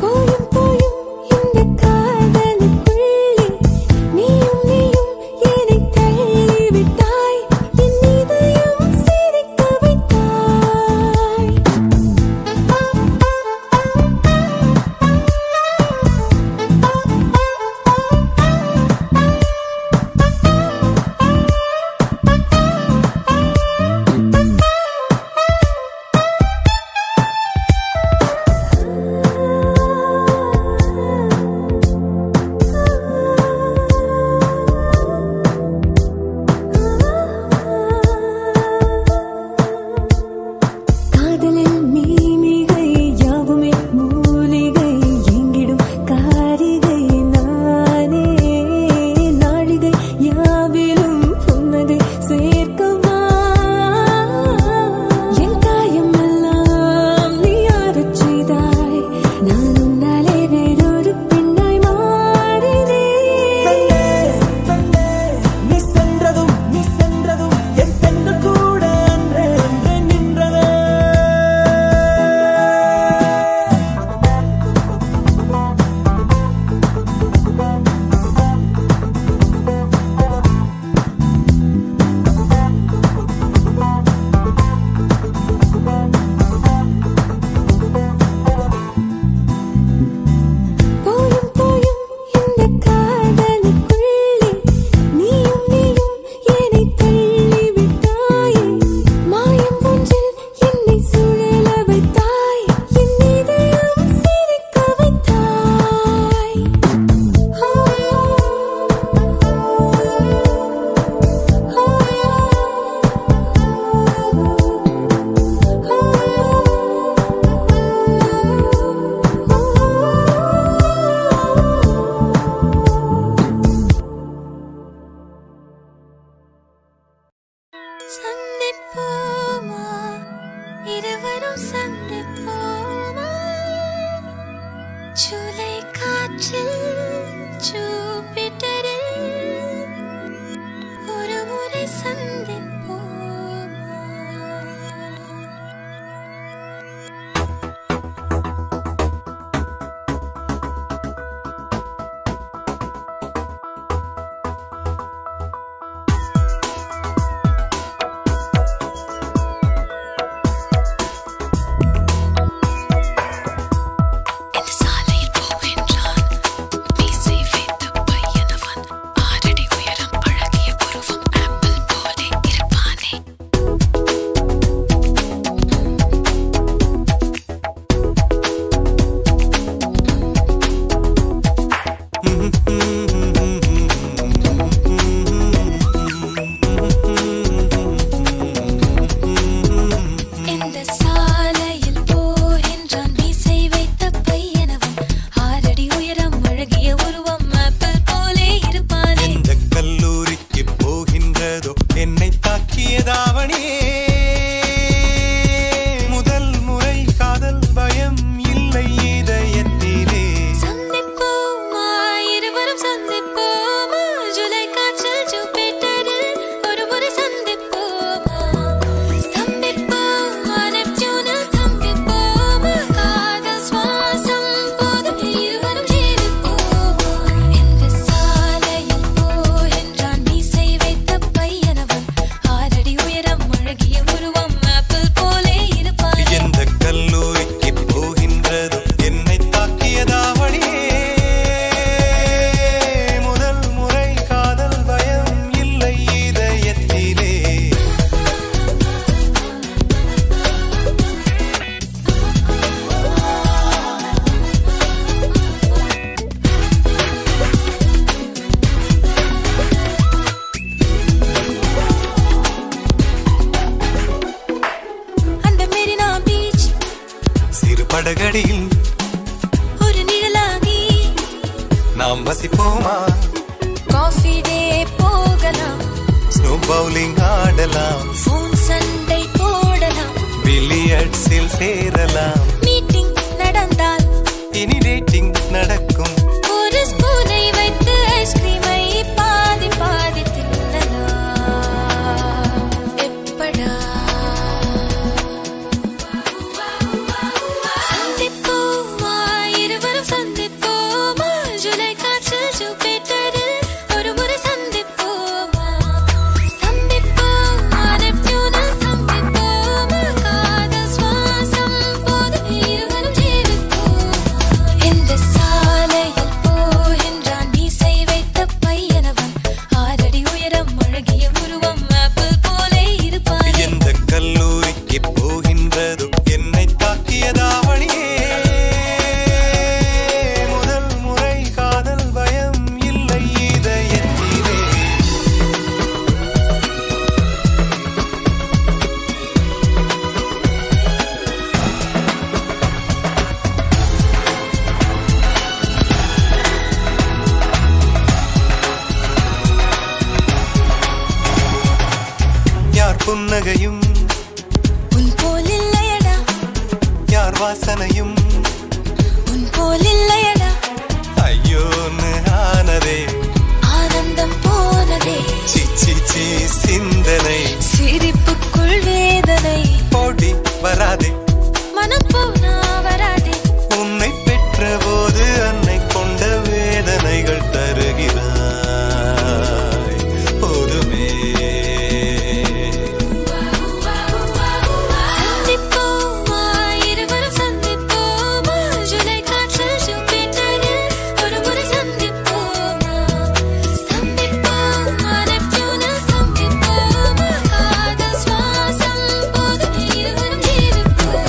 போயும் போயும் இந்த காதலுக்குள்ளே நீயும் நீயும் என்னை தள்ளி விட்டாய் என் இதயம் சிரிக்க வைத்தாய் காதலில் மீனிகை யாவுமே மூலிகை எங்கிடும் காரிகை நானே நாழிகை யாவிலும் புன்னகை சேர்க்கவா என் காயம் எல்லாம் நீ ஆறச் செய்தாய் நான் உன்னாலே வேறொரு பெண்ணாய் மாறினேன் பெண்ணே பெண்ணே நீ சென்றதும் என் தென்றல் கூட அன்றே நின்றதே. போயும் போயும் இந்த காதலுக்குள்ளே நீயும் நீயும் என்னை தள்ளி விட்டாயே மாயம் ஒன்றில் என்னை சுழல வைத்தாய் என் இதயம் சிரிக்க வைத்தாய் சந்திப்போமா இருவரும் சந்திப்போமா ஜூலை காற்றில் ஜூபிட்டரில் ஒரு முறை சந்திப்போமா இந்த சாலையில் போகின்றான் மீசை வைத்த பையன் படகடியில் ஒரு நிழலாகி நாம் வசிப்போமா? காஃபி டே போகலாம், ஸ்னோ பவுலிங் ஆடலாம், ஃபோன் சண்டை போடலாம், பில்லியர்ட்ஸில் சேரலாம். மீட்டிங் நடந்தால் இனி டேட்டிங் நடக்கும். ஒரு ஸ்பூனை வைத்து ஐஸ்கிரீமை பாதி பாதி தின்னலாம். எப்படா சந்திப்போமா, இருவரும் சந்திப்போமா, ஜூலை காற்றில் ஜூபிட்டரில் ஒரு முறை சந்திப்போமா, சந்திப்போமா, நெப்டியூனில் சந்திப்போமா, காதல் சுவாசம் போது இருவரும் ஜீவிப்போமா. இந்த சாலையில் போகின்றான் மீசை வைத்த பையனவன், 6 அடி உயரம், அழகிய உருவம், ஆப்பிள் போலே இருப்பான். எந்த கல்லூரிக்கு போகின்றதோ என்னை தாக்கியதாவணியே, முதல் முறை காதல் பயம் இல்லை இதயத்திலே. யார் புன்னகையும் உன் போல் இல்லையடா, யார் வாசனையும் உன் போல் இல்லையடா, ஐயோன்னு ஆனதே. ஆனந்தம் போனதே, சி சிந்தனை சிரிப்புக்குள் வேதனை, போடி வராதே. மனம் போனா வராதே. உன்னை பெற்ற போது அன்னை கொண்ட வேதனைகள் தருகிறாய் போதுமே. சந்திப்போமா, இருவரும் சந்திப்போமா, ஜூலை காற்றில் ஜூபிட்டரில் ஒரு முறை சந்திப்போமா, சந்திப்போமா, நெப்டியூனில் சந்திப்போமா, காதல் சுவாசம் போது இருவரும் ஜீவிப்போமா.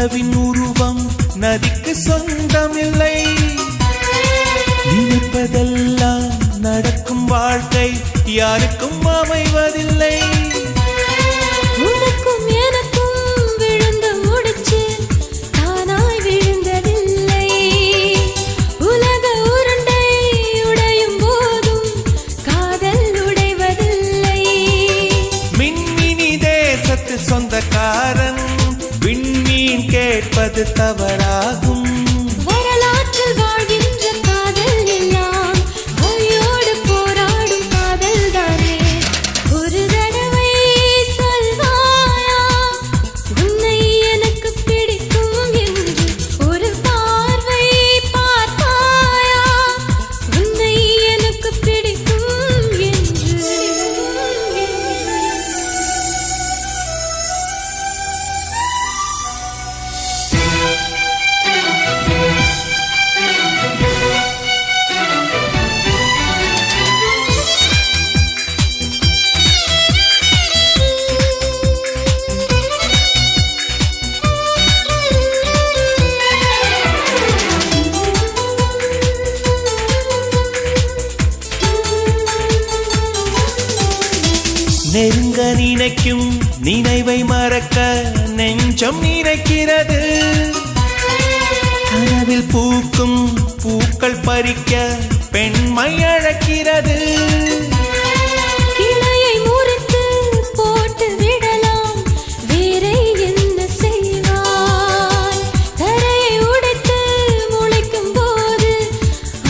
நிலவின் உருவம் நதிக்கு சொந்தமில்லை. நினைப்பதெல்லாம் நடக்கும் வாழ்க்கை யாருக்கும் அமைவதில்லை. உனக்கும் எனக்கும் விழுந்த முடிச்சு தானாய் விழுந்ததில்லை. உலக உருண்டை உடையும் போதும் காதல் உடைவதில்லை. மின்மினி தேசத்து சொந்தக்காரன் விண்மீன் கேட்பது தவறாகும். வரலாற்றில் வாழ்கின்ற காதல் எல்லாம் வலியோடு போராடும் காதல் தானே. ஒரு தடவை சொல்வாயா உன்னை எனக்கு பிடிக்கும் என்று. ஒரு பார்வை பார்த்தாயா உன்னை எனக்கு பிடிக்கும் என்று. நெருங்க நினைக்கும் நினைவை மறக்க நெஞ்சம் நினைக்கிறது. கனவில் பூக்கும் பூக்கள் பறிக்க பெண்மை அழைக்கிறது. கிளையை முறித்து போட்டு விடலாம் வேறே என்ன செய்வாய். தரையை உடைத்து முளைக்கும் போது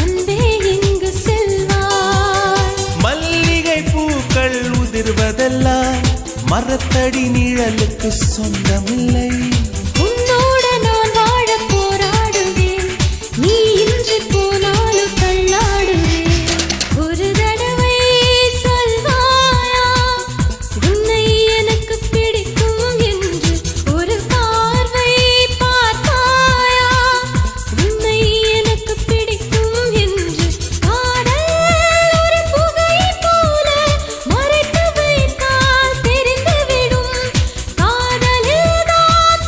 அன்பே இங்கு செல்வாய். மல்லிகை பூக்கள் உதிர்வதெல்லாம் மரத்தடி நிழலுக்கு சொந்தமில்லை. உன்னோட நான் வாழ போராடுவேன். நீ இன்றி போனாலும் தள்ளாடுவேன். ஒரு தடவை சொல்வாயா உன்னை எனக்கு பிடிக்கும் என்று. ஒரு பார்வை பார்த்தாயா உன்னை எனக்கு பிடிக்கும் என்று. காதல் ஒரு புகை போல மறைத்து வைத்தால் தெரிந்துவிடும். காதலில் தான்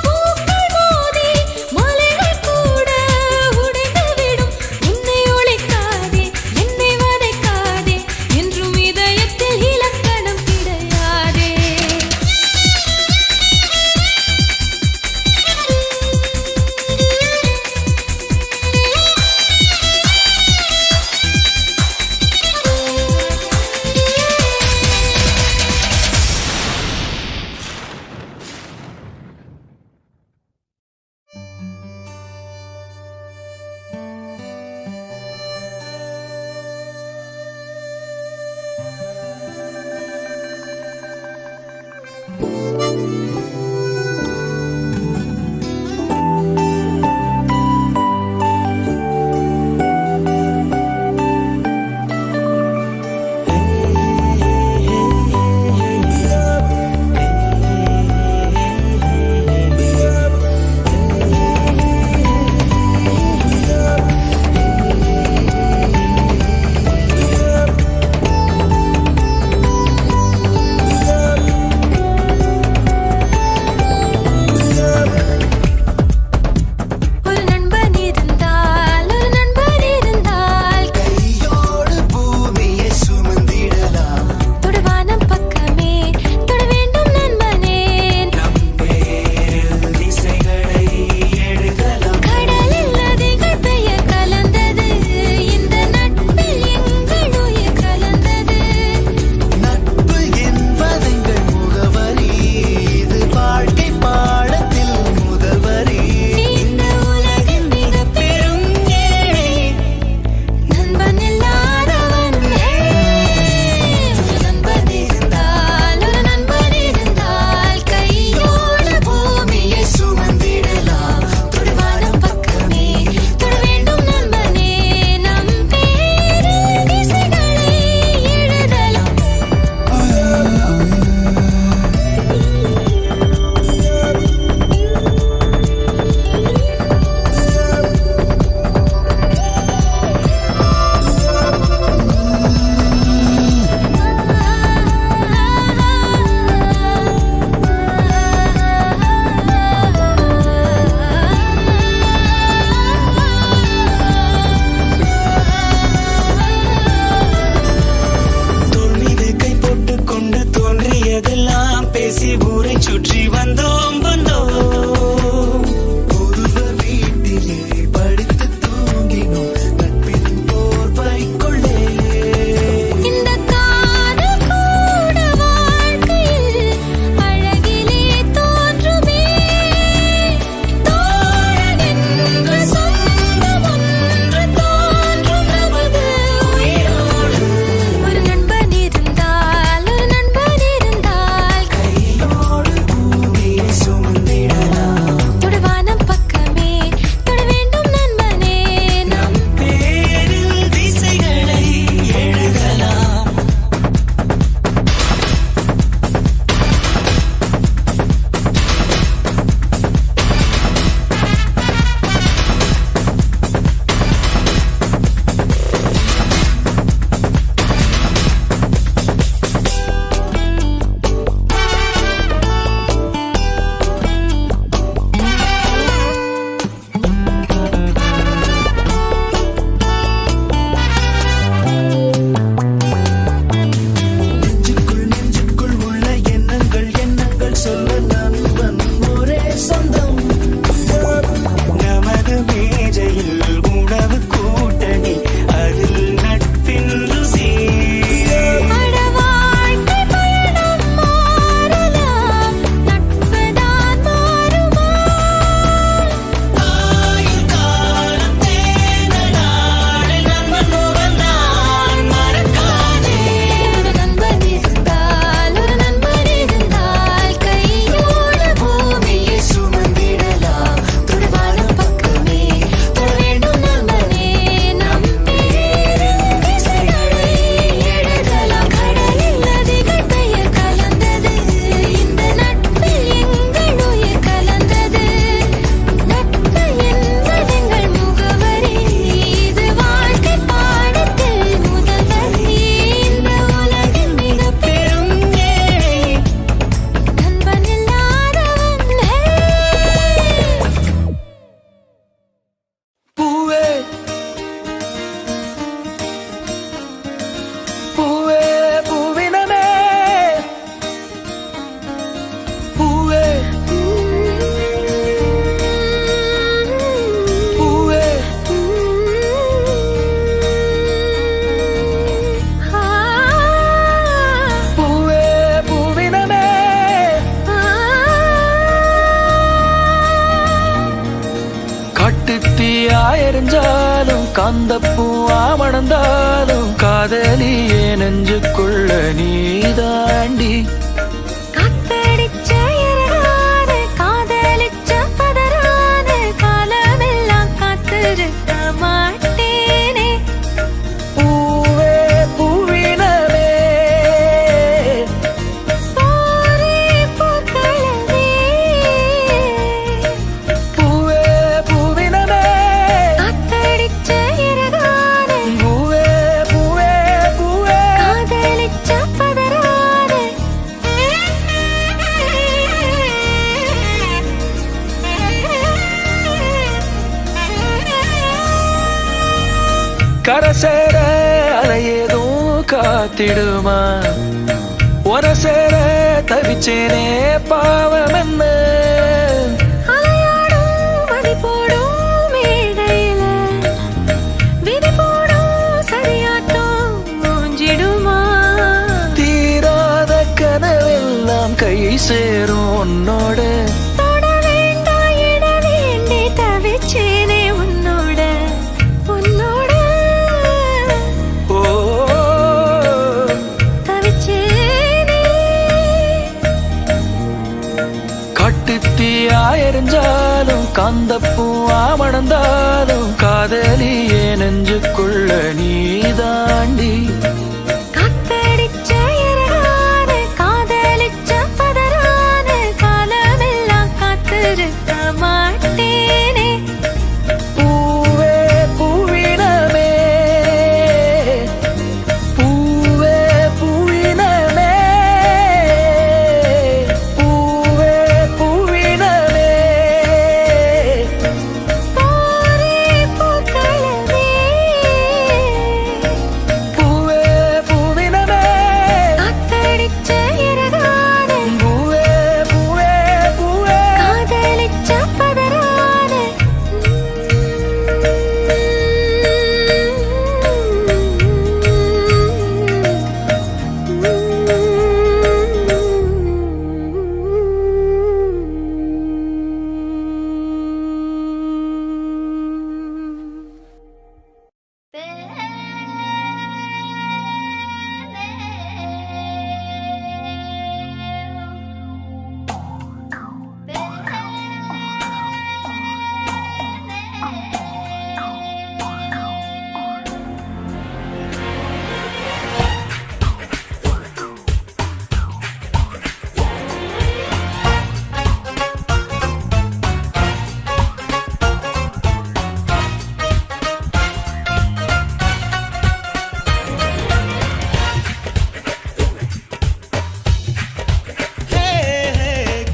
காந்தப்பூவா மணந்தாலும் காதலியே நெஞ்சுக்குள்ள நீ தாண்டி. காத்தடிச்ச இரவான காதலிச்ச பதறான காலமெல்லாம் காத்திருக்க மாட்டேனே. பூவே பூவினமே போரே பூக்களவே பூவே பூவினமே காத்தடிச்ச இரவான பூவே பூவே பூவே காதலிச்ச பதறான கரசேர அலையேதும் காத்திடுமா ஒரசேர தவிச்சேனே பாவம் என்ன. அலையாடும் மதி போடும் மேடையில விதி போடும் சரியாட்டம் மூஞ்சிடுமா. தீராத கனவெல்லாம் கை சேரும் உன்னோட. தொட வேண்டாம் இட வேண்டி தவிச்சேனே உன்னோட உன்னோட ஓ தவிச்சேனே. காட்டுத்தீயா எரிஞ்சாலும் காந்தப்பூவா மணந்தாலும் காதலியே நெஞ்சுக்குள்ள நீ தாண்டி. காத்தடிச்ச இரவான காதலிச்ச பதறான காலமெல்லாம் காத்திருக்க மாட்டேனே. பூவே பூவினமே பூவே பூவினமே பூவே பூவினமே போரே பூக்களவே பூவே பூவினமே காத்தடிச்ச இரவான பூவே பூவே பூவே காதலிச்ச பதறான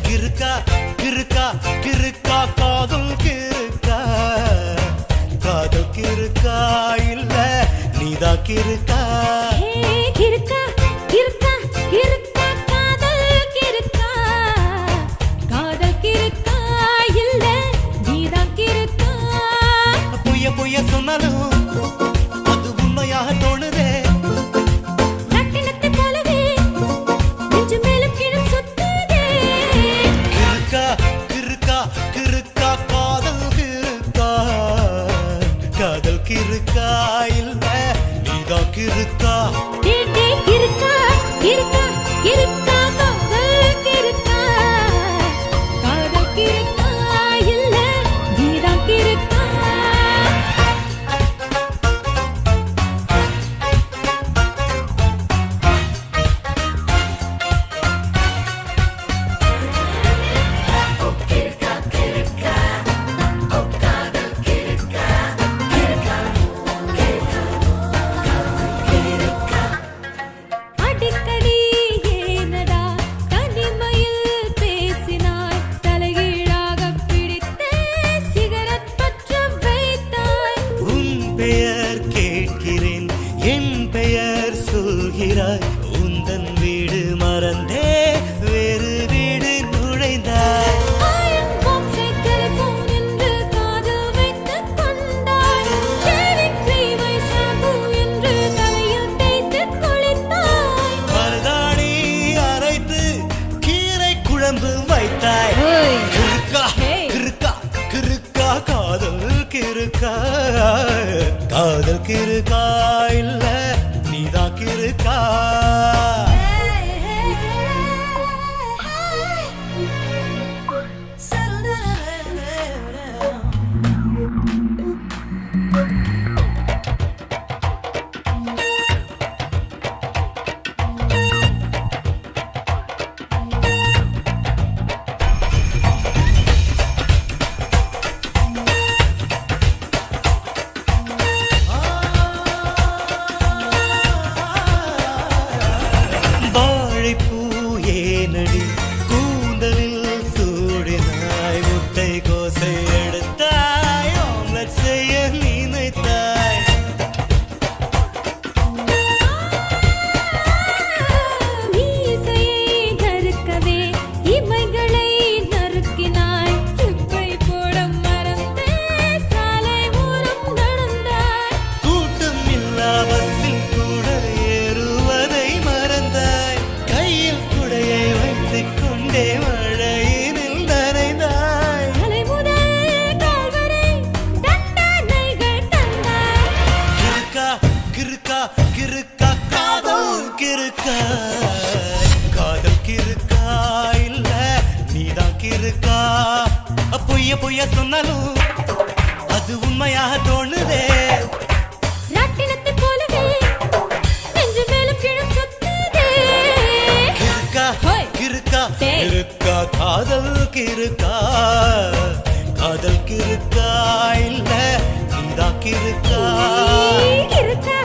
கிறுக்கா கிறுக்கா கிறுக்கா காதல் கிறுக்கா காதல் கிறுக்கா இல்ல நீதான் கிறுக்கா. கிறுக்கா கிறுக்கா கிறுக்கா காதல் கிறுக்கா காதல் கிறுக்கா இல்ல நீதான் கிறுக்கா. பொய்ய பொய்ய சொன்னாலும் அது உண்மையாக தோணுதே. ரட்டினத்தை போலவே நெஞ்சு மேலும் கீழும் சுத்துதே. கிறுக்கா கிறுக்கா கிறுக்கா காதல் கிறுக்கா காதல் கிறுக்கா இல்ல நீதான் கிறுக்கா. டே டே கிறுக்கா கிறுக்கா கிறுக்கா காதல் கிறுக்கா காதல் கிறுக்கா இல்ல நீதான் கிறுக்கா. அடிக்கடி ஏனடா தனிமையில் பேசினாய் தலைகீழாக பிடித்தே சிகரெட் பற்ற வைத்தாய். உன் பெயர் கேட்கிறேன் என் பெயர் சொல்கிறாய். உந்தன் வீடு மறந்தே வேறு வீடு நுழைந்தாய். அயன் பாக்ஸை டெலிபோன் என்று காதில் வைத்துக் கொண்டாய். ஷேவிங் கிரீமை ஷாம்பு என்று தலையில் தேய்த்துக் குளித்தாய். மருதாணி அரைத்து கீரை குழம்பு வைத்தாய். கிறுக்கா கிறுக்கா கிறுக்கா காதல் இருக்கா காதல் இருக்கா இல்ல நீதான் இருக்கா வாழைப்பூ ஏனடி கூந்தலில் சூடினாய் முட்டை கோசை எடுத்தாய் ஆம்லெட் செய்ய நினைத்தாய் மீசையை நறுக்கவே இமைகளை நறுக்கினாய் சிப்பை போட மறந்தே சாலை ஓரம் நடந்தாய் கூட்டம் இல்லா பஸ்ஸில் கூட ஏறுவதை மறந்தாய் கையில் குடையை வைத்துக் கொண்டே மழையினில் நனைந்தாய் தலை முதல் கால் வரை தண்டனைகள் தந்தாய் கிறுக்கா கிறுக்கா கிறுக்கா காதல் கிறுக்கா காதல் கிறுக்கா இல்ல நீதான் கிறுக்கா பொய்ய பொய்ய சொன்னாலும் அது உண்மையாக தோணுதே ராட்டினத்தை போலவே நெஞ்சு மேலும் கீழும் சுத்துதே கிறுக்கா ஹோய். கிறுக்கா டேய். கிறுக்கா காதல் கிறுக்கா காதல் கிறுக்கா இல்ல நீதான் கிறுக்கா இருக்கா